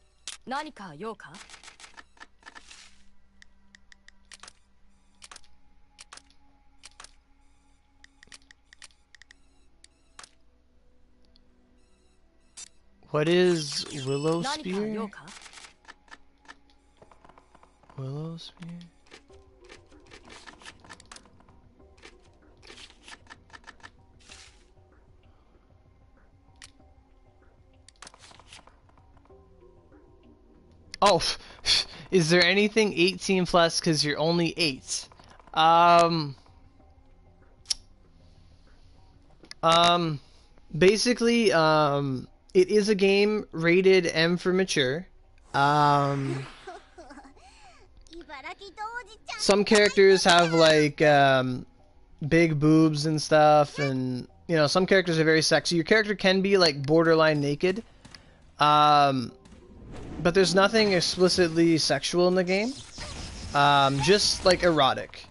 What is Willow Spear? Willow Spear? Oh, is there anything 18 plus because you're only 8? Basically, it is a game rated M for mature. Some characters have like big boobs and stuff, and you know, some characters are very sexy. Your character can be like borderline naked, but there's nothing explicitly sexual in the game. Just like erotic.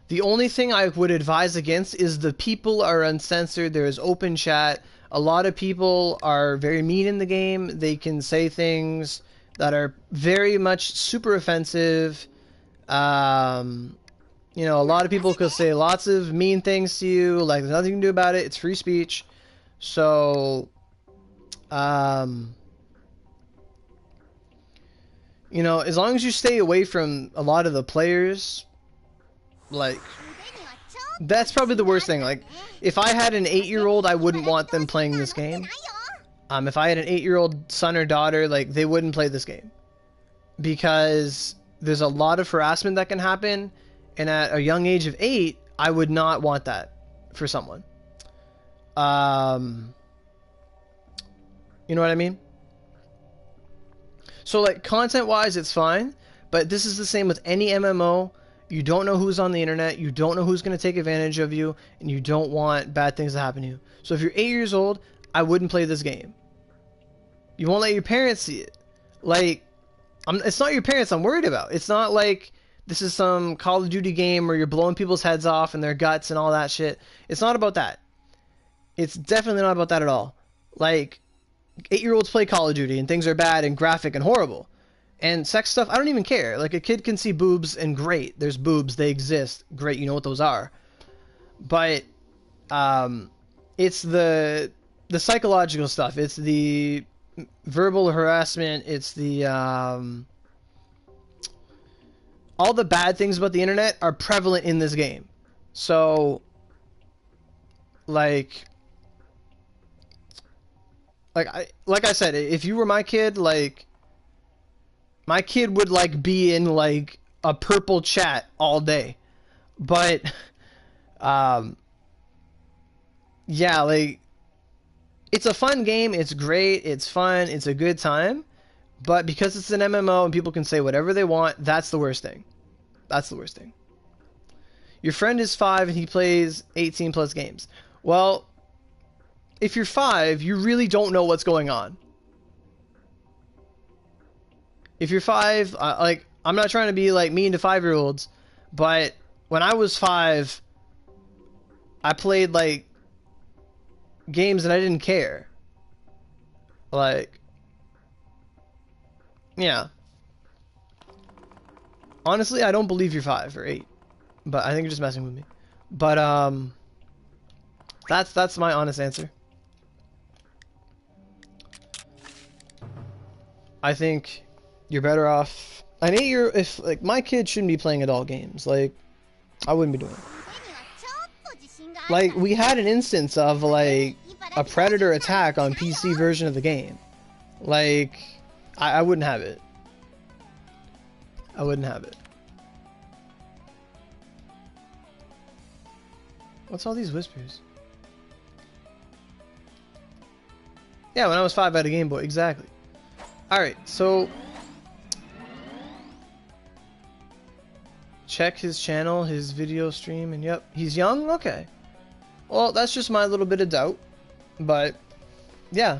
The only thing I would advise against is the people are uncensored. There is open chat. A lot of people are very mean in the game. They can say things that are very much super offensive. You know, a lot of people could say lots of mean things to you. Like, there's nothing you can do about it. It's free speech. So, you know, as long as you stay away from a lot of the players, like, that's probably the worst thing. Like, if I had an 8-year-old, I wouldn't want them playing this game. If I had an 8-year-old son or daughter, like, they wouldn't play this game. Because there's a lot of harassment that can happen, and at a young age of 8, I would not want that for someone. You know what I mean? So, like, content-wise, it's fine, but this is the same with any MMO. You don't know who's on the internet, you don't know who's going to take advantage of you, and you don't want bad things to happen to you. So if you're 8 years old, I wouldn't play this game. You won't let your parents see it. Like, it's not your parents I'm worried about. It's not like this is some Call of Duty game where you're blowing people's heads off and their guts and all that shit. It's not about that. It's definitely not about that at all. Like, 8-year-olds play Call of Duty and things are bad and graphic and horrible. And sex stuff, I don't even care. Like, a kid can see boobs and great. There's boobs, they exist. Great, you know what those are. But it's the psychological stuff. It's the verbal harassment. It's the all the bad things about the internet are prevalent in this game. So, like I said, if you were my kid, like, my kid would, like, be in, like, a purple chat all day. But, yeah, like, it's a fun game. It's great. It's fun. It's a good time. But because it's an MMO and people can say whatever they want, that's the worst thing. That's the worst thing. Your friend is 5 and he plays 18 plus games. Well, if you're 5, you really don't know what's going on. If you're 5, like, I'm not trying to be like mean to 5-year-olds, but when I was 5, I played like games and I didn't care. Like, yeah. Honestly, I don't believe you're 5 or 8, but I think you're just messing with me. But that's my honest answer. I think you're better off. An 8-year, if like my kid shouldn't be playing adult games. Like, I wouldn't be doing it. Like, we had an instance of like a predator attack on PC version of the game. Like, I wouldn't have it. I wouldn't have it. What's all these whispers? Yeah, when I was 5, I had a Game Boy. Exactly. Alright, so check his channel, his video stream, and yep, he's young? Okay. Well, that's just my little bit of doubt. But, yeah.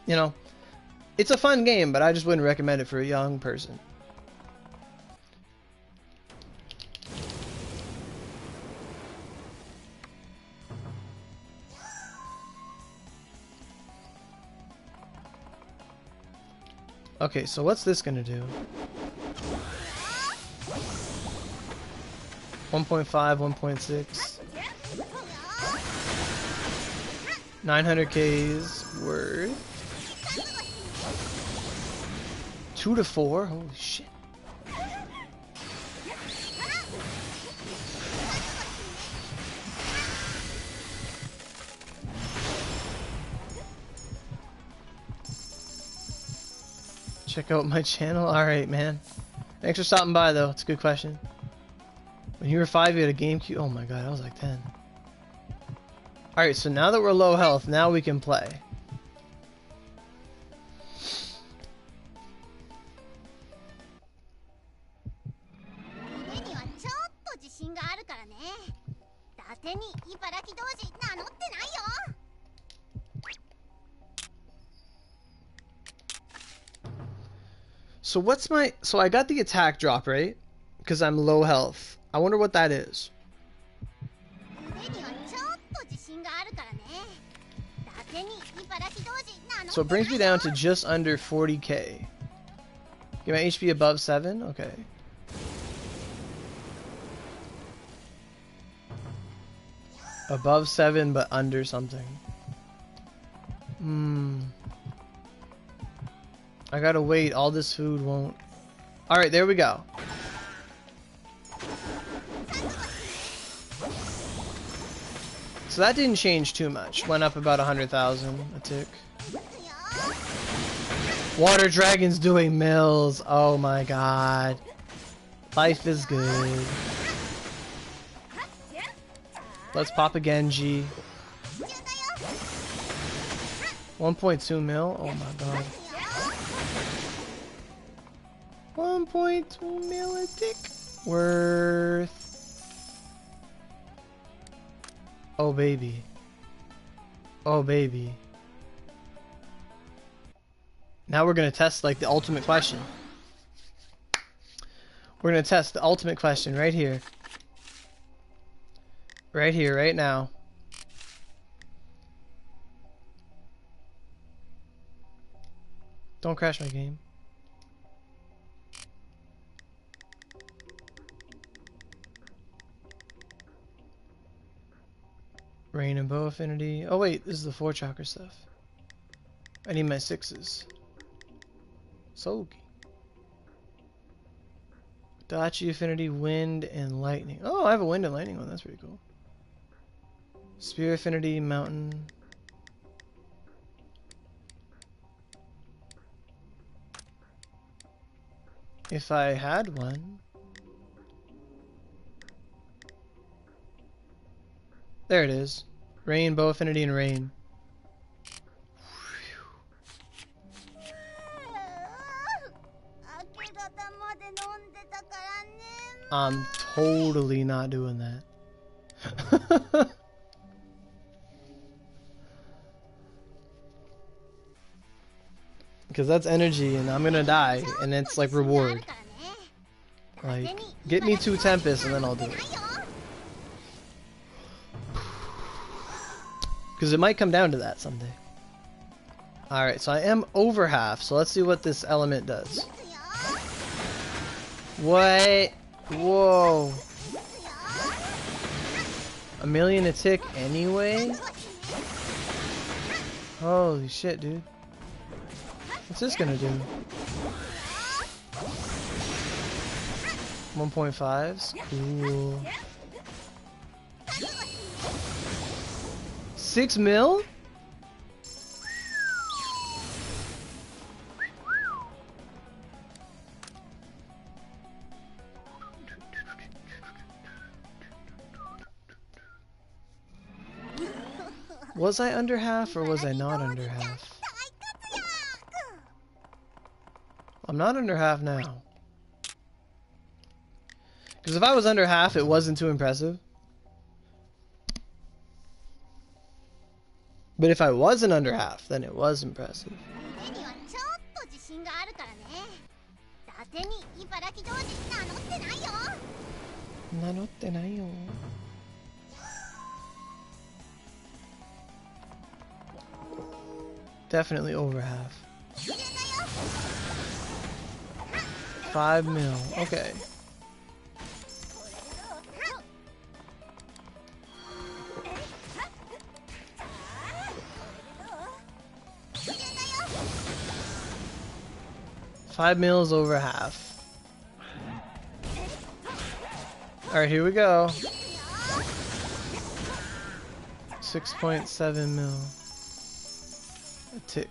You know, it's a fun game, but I just wouldn't recommend it for a young person. Okay, so what's this gonna do? 1.5, 1.6. 900K's worth. 2 to 4. Holy shit. Check out my channel. Alright, man. Thanks for stopping by, though. It's a good question. When you were 5, you had a GameCube. Oh my god, I was like 10. Alright, so now that we're low health, now we can play. So what's my... So I got the attack drop, right? Because I'm low health. I wonder what that is. So it brings me down to just under 40k. Get my HP above 7? Okay. Above 7 but under something. I gotta wait. All this food won't... Alright, there we go. So that didn't change too much. Went up about 100,000 a tick. Water Dragon's doing mills. Oh my god. Life is good. Let's pop a Genji. 1.2 mil? Oh my god. 1.2 mil a tick worth. Oh baby. Oh baby. Now we're gonna test like the ultimate question. We're gonna test the ultimate question right here. Right here, right now. Don't crash my game. Rain and bow affinity. Oh wait, this is the 4 chakra stuff. I need my 6s. Sogi. Dachi affinity, wind and lightning. Oh, I have a wind and lightning one. That's pretty cool. Spear affinity, mountain. If I had one. There it is. Rain, bow affinity, and rain. I'm totally not doing that. Because that's energy and I'm gonna die, and it's like reward. Like, get me 2 Tempest and then I'll do it. Because it might come down to that someday. Alright, so I am over half, so let's see what this element does. What? Whoa. A million a tick anyway? Holy shit, dude. What's this gonna do? 1.5s? Cool. 6 mil? Was I under half or was I not under half? I'm not under half now. Because if I was under half, it wasn't too impressive. But if I wasn't under half, then it was impressive. Definitely over half. 5 mil. Okay. $5 mil is over half. Alright, here we go. 6.7 mil. A tick.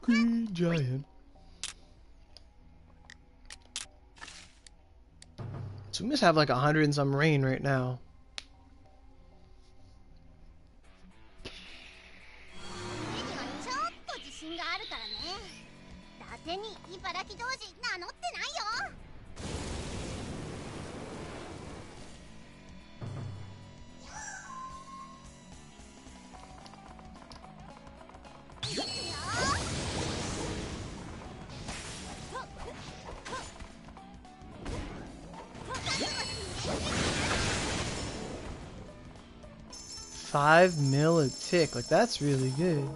Green giant. So we must have like 100 and some rain right now. $5 mil a tick, like that's really good.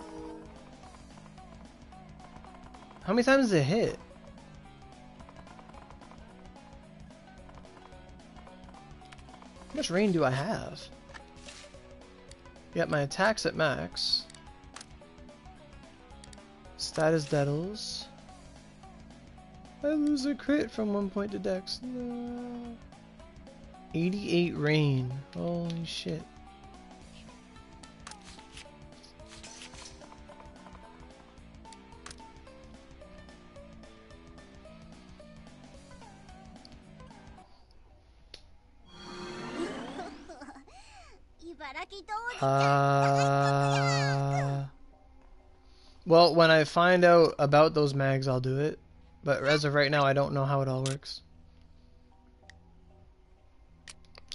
How many times does it hit? How much rain do I have? Yep, my attack's at max. Status Dettles. I lose a crit from 1 point to dex. No. 88 rain. Holy shit. Well, when I find out about those mags, I'll do it. But as of right now, I don't know how it all works.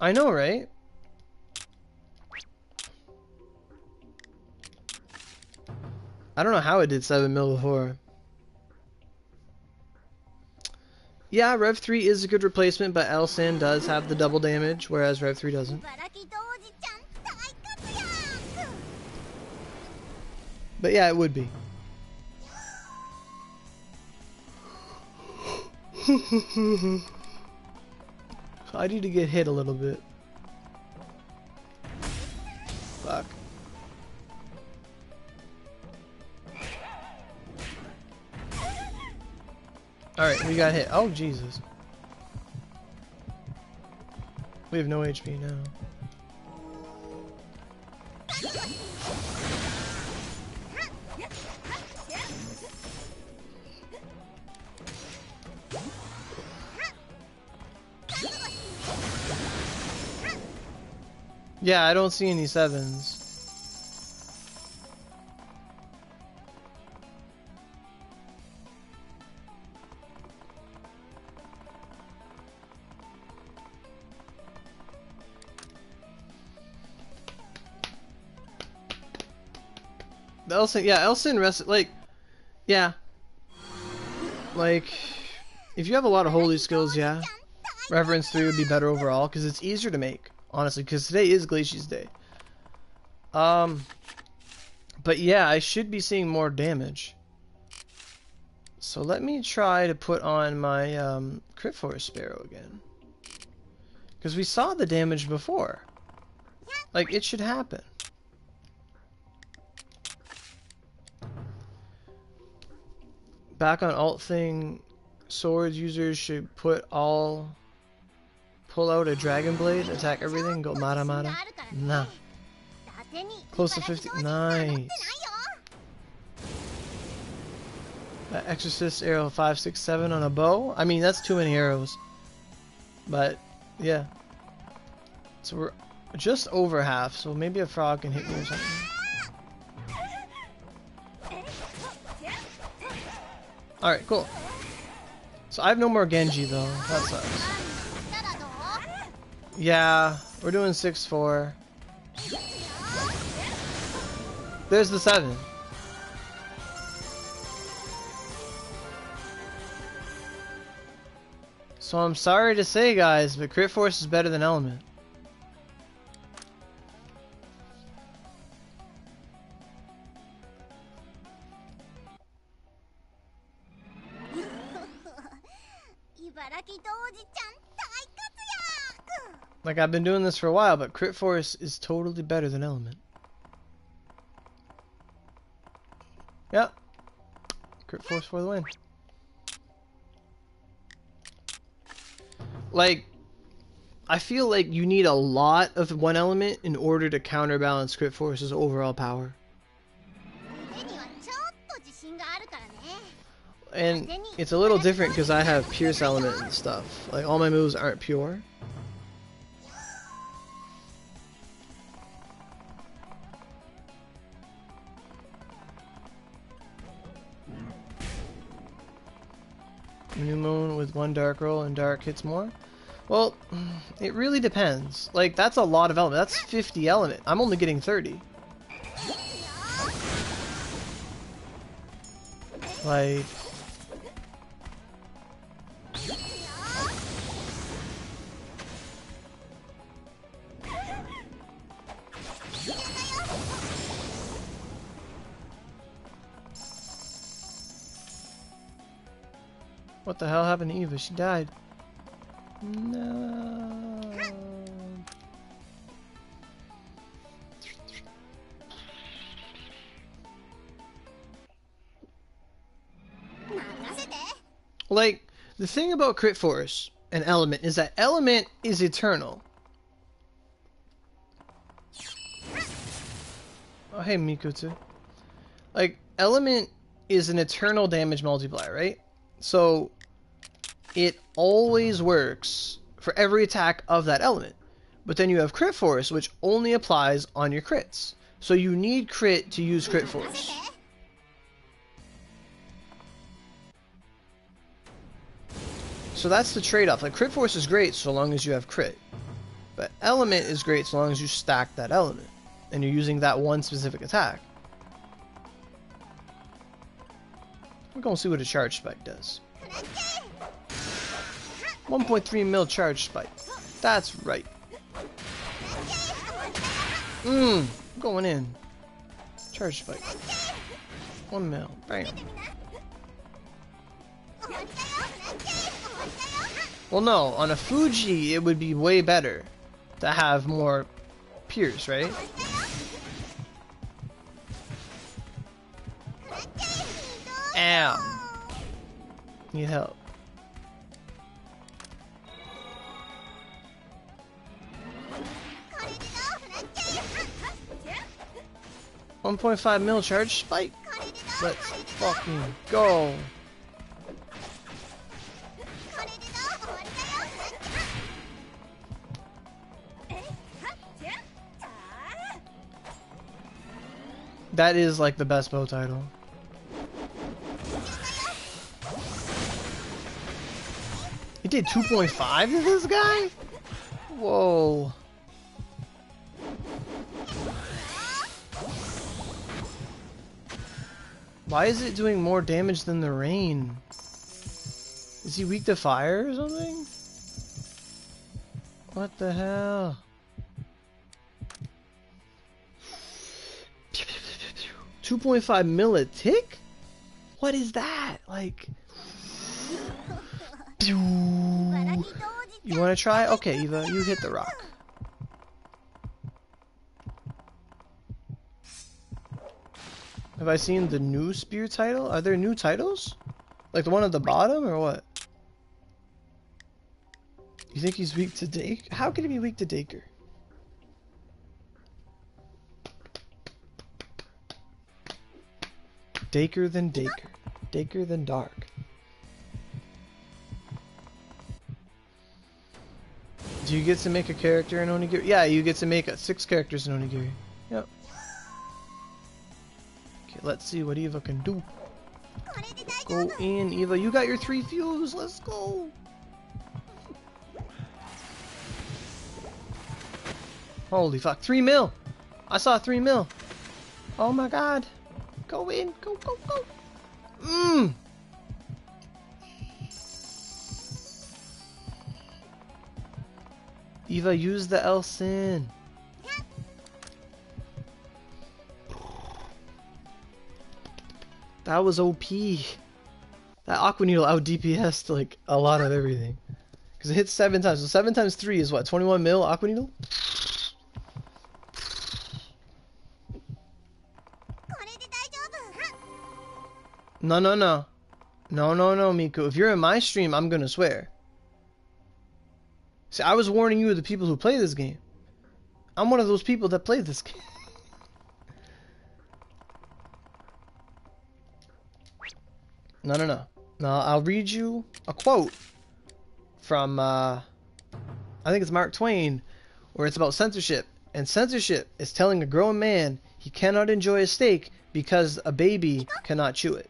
I know, right? I don't know how it did 7 mil before. Yeah, Rev 3 is a good replacement, but Elsan does have the double damage, whereas Rev 3 doesn't. But yeah, it would be. I need to get hit a little bit. Fuck. Alright, we got hit. Oh, Jesus. We have no HP now. Yeah, I don't see any 7s. The Elson, yeah, Elson rest, like, yeah. Like, if you have a lot of holy skills, yeah. Reverence 3 would be better overall, because it's easier to make, honestly, because today is Glacier's day. But yeah, I should be seeing more damage. So let me try to put on my Crit Force Sparrow again. Because we saw the damage before. Like, it should happen. Back on alt thing, sword users should pull out a dragon blade, attack everything, go mata mata. Nah. Close to 50. Nice. That exorcist arrow 5, 6, 7 on a bow. I mean, that's too many arrows. But yeah. So we're just over half. So maybe a frog can hit me or something. Alright, cool. So I have no more Genji though. That sucks. Yeah, we're doing 6-4. There's the 7. So I'm sorry to say, guys, but Crit Force is better than Element. Like, I've been doing this for a while, but Crit Force is totally better than Element. Yep. Crit Force for the win. Like, I feel like you need a lot of one element in order to counterbalance Crit Force's overall power. And it's a little different because I have Pierce element and stuff. Like, all my moves aren't pure. New Moon with 1 dark roll and dark hits more? Well, it really depends. Like, that's a lot of element. That's 50 element. I'm only getting 30. Like... What the hell happened to Eva? She died. No. Like, the thing about Crit Force and Element is that Element is eternal. Oh, hey, Mikutu. Like, Element is an eternal damage multiplier, right? So, it always works for every attack of that element. But then you have Crit Force, which only applies on your crits. So you need crit to use Crit Force. So that's the trade-off. Like, Crit Force is great so long as you have crit. But Element is great so long as you stack that element. And you're using that one specific attack. We're going to see what a charge spike does. 1.3 mil charge spike. That's right. Going in. Charge spike. 1 mil. Bam. Well, no. On a Fuji, it would be way better to have more pierce, right? Ow. Need help. 1.5 mil charge spike. Let's fucking go. That is like the best bow title. He did 2.5 to this guy? Whoa. Why is it doing more damage than the rain? Is he weak to fire or something? What the hell? 2.5 mil a tick? What is that? Like... You wanna try? Okay, Eva, you hit the rock. Have I seen the new spear title? Are there new titles? Like the one at the bottom or what? You think he's weak to Dake? How can he be weak to Daker? Daker than Daker. Daker than Dark. Do you get to make a character in Onigiri? Yeah, you get to make 6 characters in Onigiri. Yep. Okay, let's see what Eva can do. Go in, Eva. You got your 3 fuse. Let's go. Holy fuck. 3 mil. I saw 3 mil. Oh my god. Go in. Go, go, go. Mmm. Eva, use the Elsin. That was OP. That Aqua Needle out DPS'd like a lot of everything. Because it hits 7 times. So 7 times 3 is what? 21 mil Aqua Needle? No, no, no. No, no, no, Miku. If you're in my stream, I'm gonna swear. See, I was warning you of the people who play this game. I'm one of those people that play this game. No, no, no. No, I'll read you a quote from, I think it's Mark Twain, where it's about censorship. And censorship is telling a grown man he cannot enjoy a steak because a baby cannot chew it.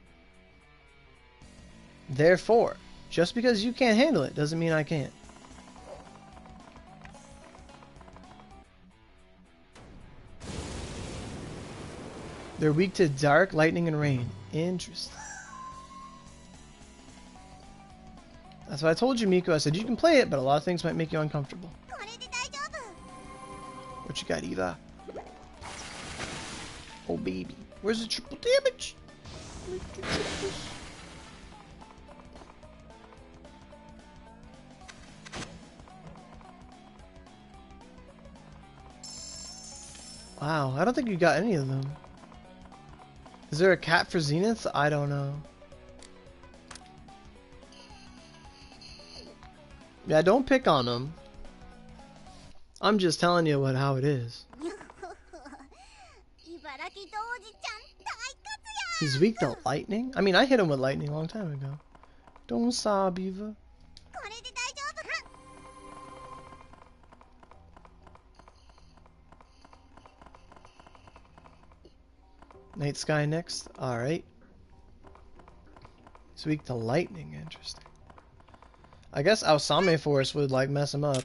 Therefore, just because you can't handle it doesn't mean I can't. They're weak to dark, lightning, and rain. Interesting. That's what I told you, Miku. I said you can play it, but a lot of things might make you uncomfortable. What you got, Eva? Oh, baby. Where's the triple damage? Wow, I don't think you got any of them. Is there a cap for Zenith? I don't know. Yeah, don't pick on them. I'm just telling you how it is. He's weak to lightning? I mean, I hit him with lightning a long time ago. Don't sob, Eva. Night Sky next. Alright. He's weak to lightning. Interesting. I guess Ausame Force would like mess him up.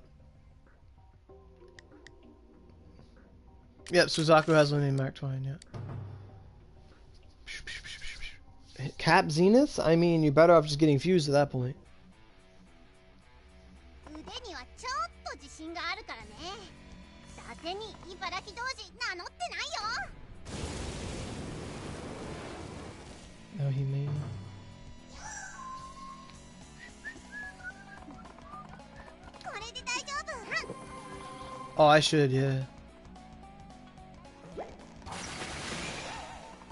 Yep, Suzaku has one named Mark Twain, yeah. Cap Zenith? I mean, you're better off just getting fused at that point. No, he may. Oh, I should, yeah.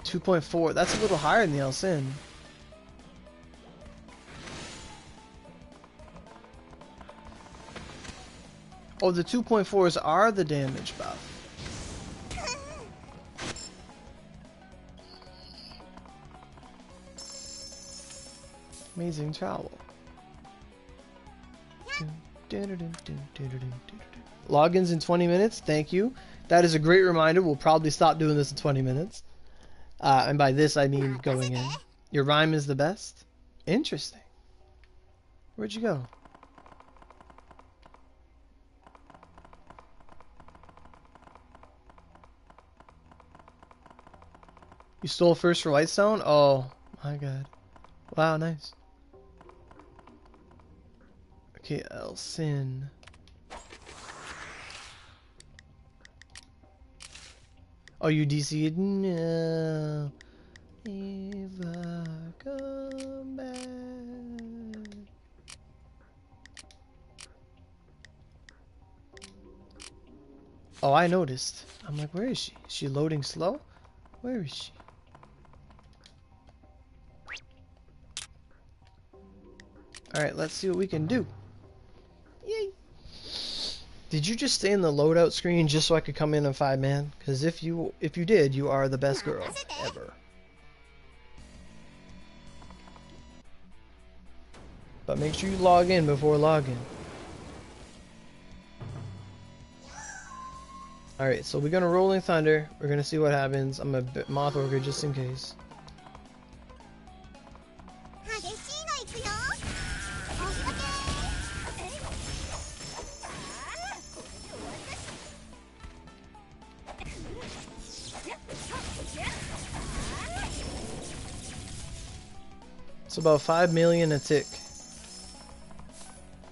2.4. That's a little higher than the Elsin. Oh, the 2.4s are the damage buff. Amazing trowel. Logins in 20 minutes. Thank you. That is a great reminder. We'll probably stop doing this in 20 minutes. And by this, I mean going in. Your rhyme is the best? Interesting. Where'd you go? You stole first for Whitestone? Oh, my god. Wow, nice. Okay, Elsin. Oh, you DC'd? No. If I come back. Oh, I noticed. I'm like, where is she? Is she loading slow? Where is she? Alright, let's see what we can do. Yay! Did you just stay in the loadout screen just so I could come in and 5-man? Because if you did, you are the best girl ever. But make sure you log in before login. Alright, so we're gonna Rolling Thunder. We're gonna see what happens. I'm a Moth Ogre just in case. It's about 5 million a tick.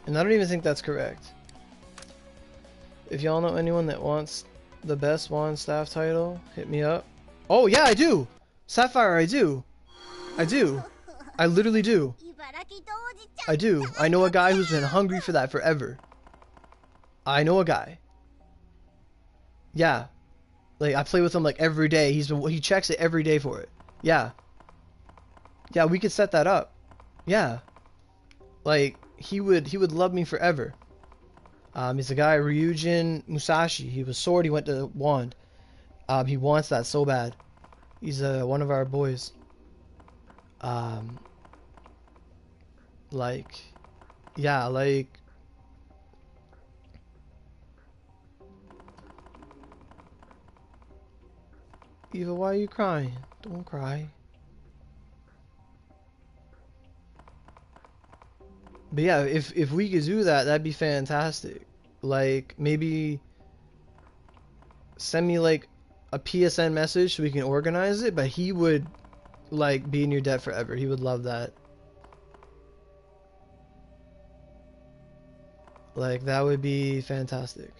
And I don't even think that's correct. If y'all know anyone that wants the best wand staff title, hit me up. Oh yeah, I do! Sapphire, I do. I do. I literally do. I do. I know a guy who's been hungry for that forever. I know a guy. Yeah. Like, I play with him like every day. He checks it every day for it. Yeah. Yeah, we could set that up. Yeah. Like, he would love me forever. He's a guy, Ryujin Musashi. He was sword, he went to wand. He wants that so bad. He's one of our boys. Like, yeah, like, Eva, why are you crying? Don't cry. But yeah, if we could do that, that'd be fantastic. Like, maybe send me like a PSN message so we can organize it, but he would like be in your debt forever. He would love that. Like, that would be fantastic.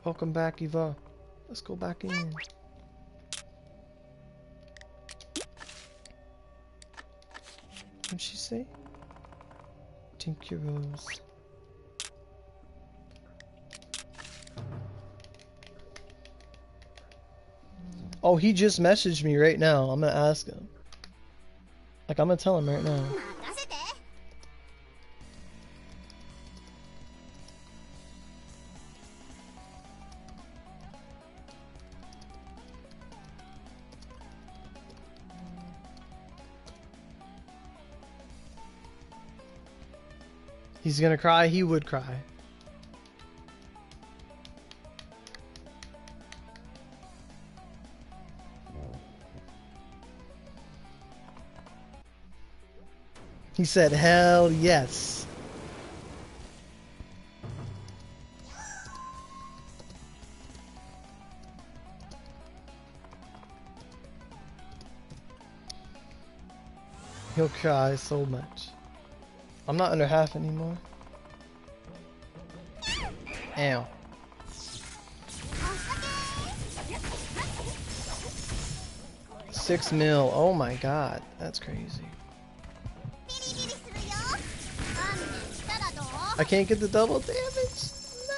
Welcome back, Eva. Let's go back in. What'd she say? Thank you, Rose. Oh, he just messaged me right now. I'm gonna ask him. Like, I'm gonna tell him right now. He's gonna cry. He would cry. He said, hell yes. He'll cry so much. I'm not under half anymore. Ow. $6 mil. Oh my god. That's crazy. I can't get the double damage. No.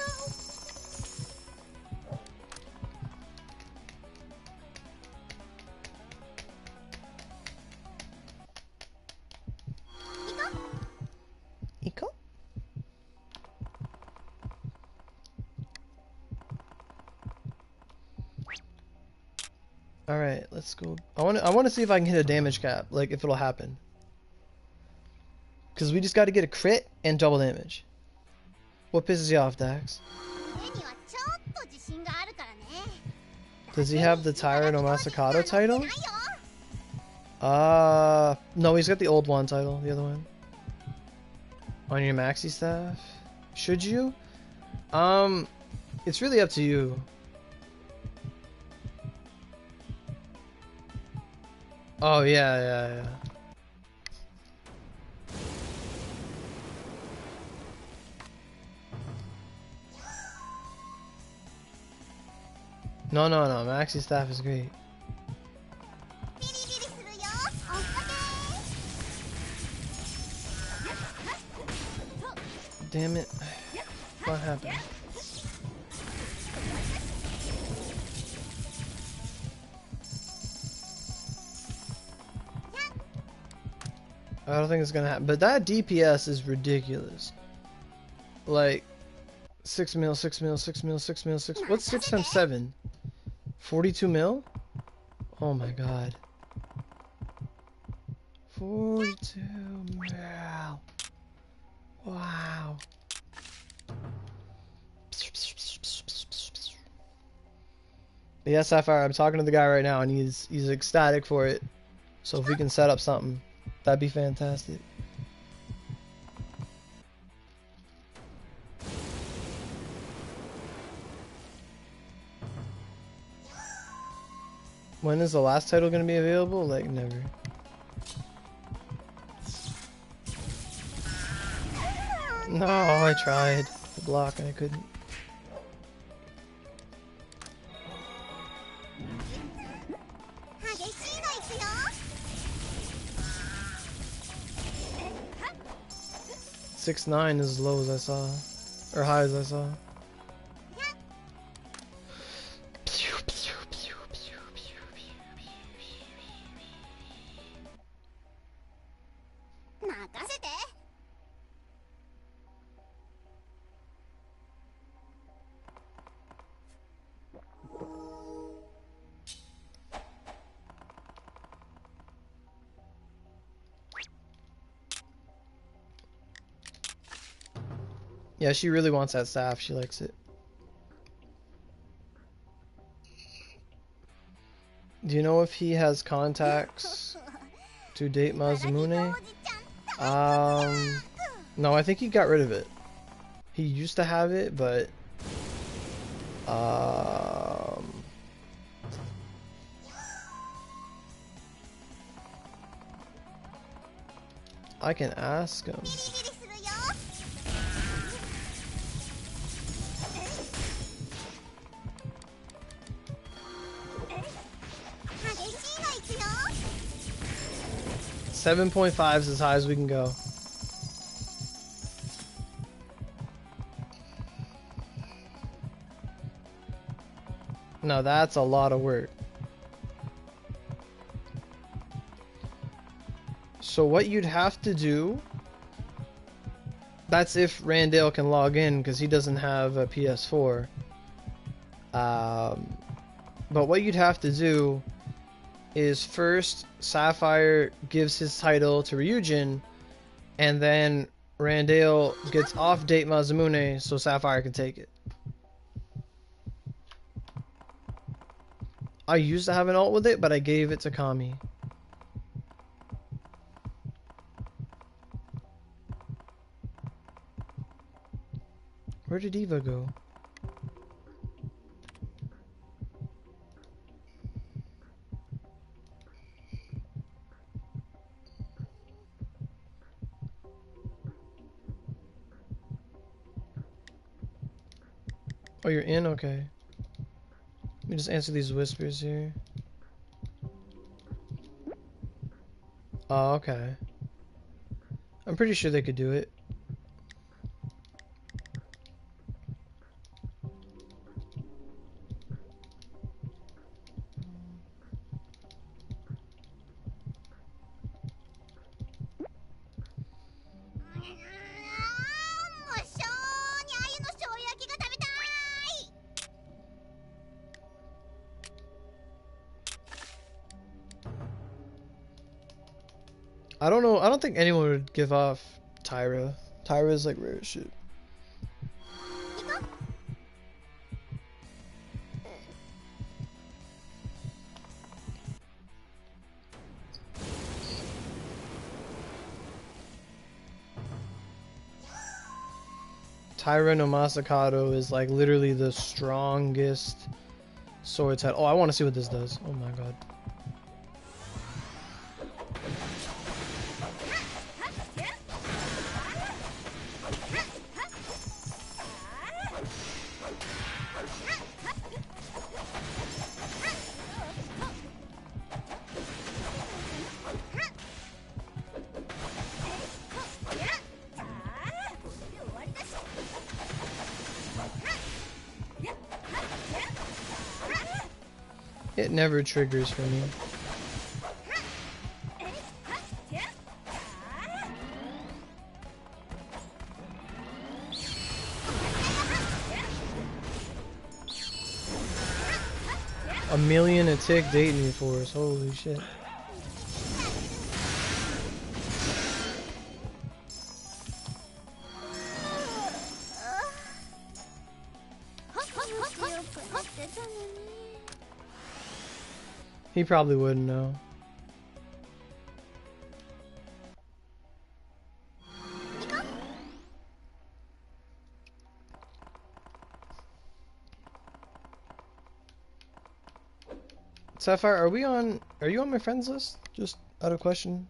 Eco? All right, let's go. I want to see if I can hit a damage cap, like if it'll happen. Cause we just got to get a crit and double damage. What pisses you off, Dax? Does he have the Tyra no Masakado title? No, he's got the old one title, the other one. On your maxi staff? Should you? It's really up to you. Oh, yeah. No, maxi staff is great. Damn it. What happened? I don't think it's gonna happen. But that DPS is ridiculous. Like, 6 mil. What's 6 times 7? 42 mil? Oh my god. 42 mil. Wow. Yeah, Sapphire, I'm talking to the guy right now and he's ecstatic for it. So if we can set up something, that'd be fantastic. When is the last title gonna be available? Like, never. No, I tried to block and I couldn't. .69 is as low as I saw, or high as I saw. Yeah, she really wants that staff. She likes it. Do you know if he has contacts to date Mazumune? No, I think he got rid of it. He used to have it, but I can ask him. .5 is as high as we can go. No, that's a lot of work. So what you'd have to do, that's if Randall can log in because he doesn't have a PS4. But what you'd have to do is first Sapphire gives his title to Ryujin, and then Randall gets off date Mazumune so Sapphire can take it. I used to have an ult with it, but I gave it to Kami. Where did Eva go? Oh, you're in? Okay. Let me just answer these whispers here. Oh, okay. I'm pretty sure they could do it. I don't know. I don't think anyone would give off Tyra. Tyra's like rare as shit. Tyra no Masakado is like literally the strongest sword type. Oh, I want to see what this does. Oh my god. It never triggers for me. A million a tick dating me for us. Holy shit. He probably wouldn't know. Sapphire, are you on my friends list? Just out of question.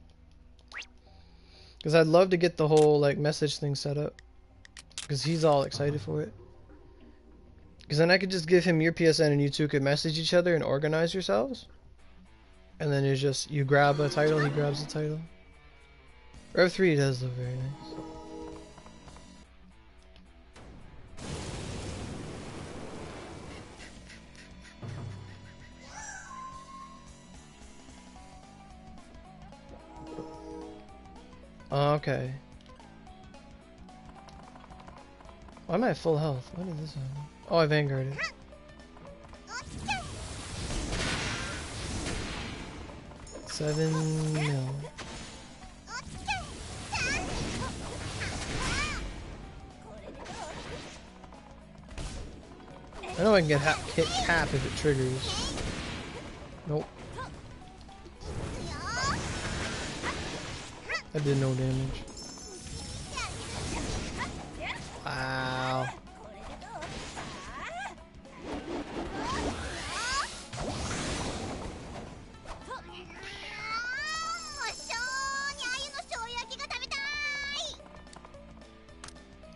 Because I'd love to get the whole like message thing set up. Because he's all excited for it. Because then I could just give him your PSN and you two could message each other and organize yourselves. And then it's just, you grab a title, he grabs a title. Rev 3 does look very nice. Okay. Why am I at full health? What is this happen? Oh, I vanguarded. $7 mil. I know I can get hit cap if it triggers. Nope. I did no damage. Wow.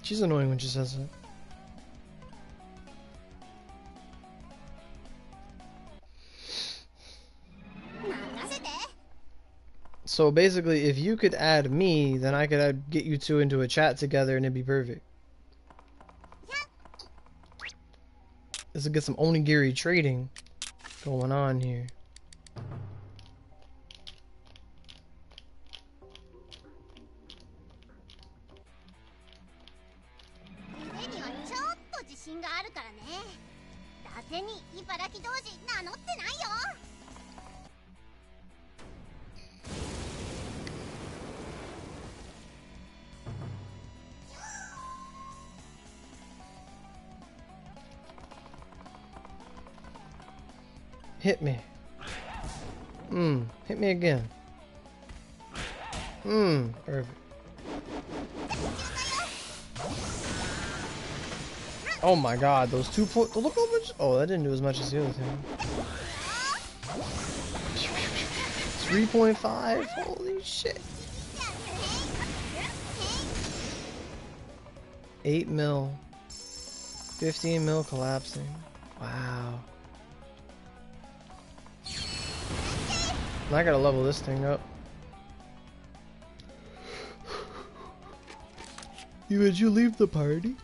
She's annoying when she says it. So basically, if you could add me, then I could get you two into a chat together and it'd be perfect. Let's get some onigiri trading going on here. Hit me. Hit me again. Perfect. Oh my god, those 2 points. Look how much. Oh, that didn't do as much as the other thing. 3.5? Holy shit. 8 mil. 15 mil collapsing. Wow. I gotta level this thing up. Would you leave the party?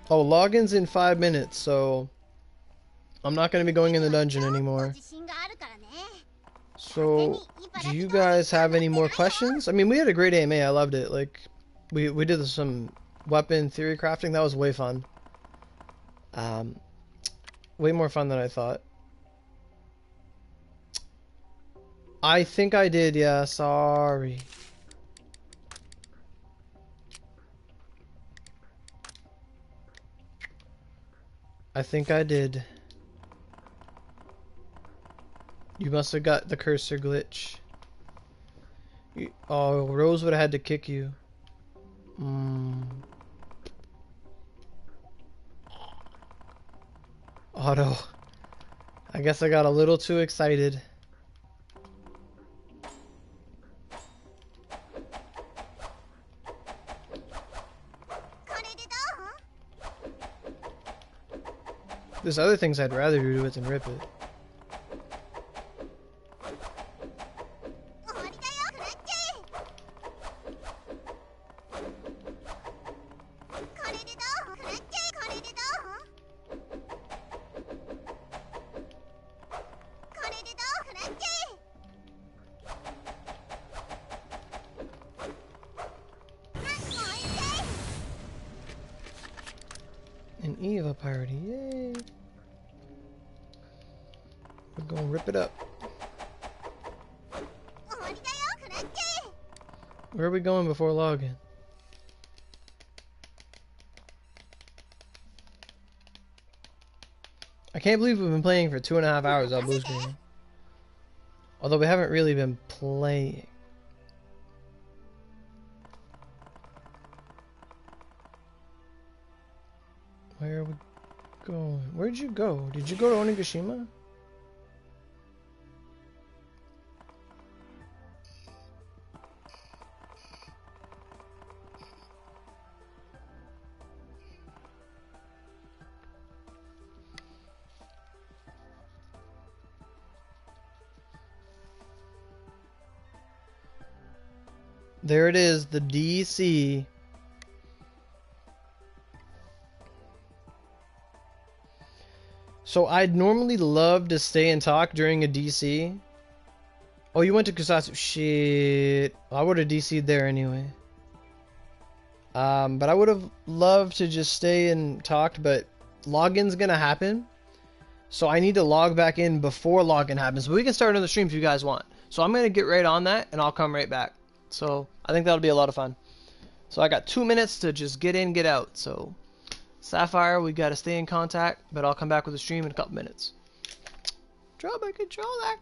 Oh, login's in 5 minutes, so I'm not gonna be going in the dungeon anymore. So, do you guys have any more questions? I mean, we had a great AMA. I loved it. Like, we did some weapon theory crafting. That was way fun. Way more fun than I thought. I think I did, yeah, sorry. I think I did. You must have got the cursor glitch. Oh, Rose would have had to kick you. Auto. I guess I got a little too excited. There's other things I'd rather do to it than rip it. An Eva party, yay! We're gonna rip it up. Where are we going before login? I can't believe we've been playing for 2.5 hours on blue screen. Although we haven't really been playing. Where are we going? Where'd you go? Did you go to Onigashima? There it is, the DC. So I'd normally love to stay and talk during a DC. Oh, you went to Kusatsu. Shit. I would have DC'd there anyway. But I would have loved to just stay and talked, but login's gonna happen. So I need to log back in before login happens. But we can start another stream if you guys want. So I'm gonna get right on that and I'll come right back. So I think that'll be a lot of fun. So I got 2 minutes to just get in, get out. So Sapphire, we gotta stay in contact, but I'll come back with a stream in a couple minutes. Draw my controller.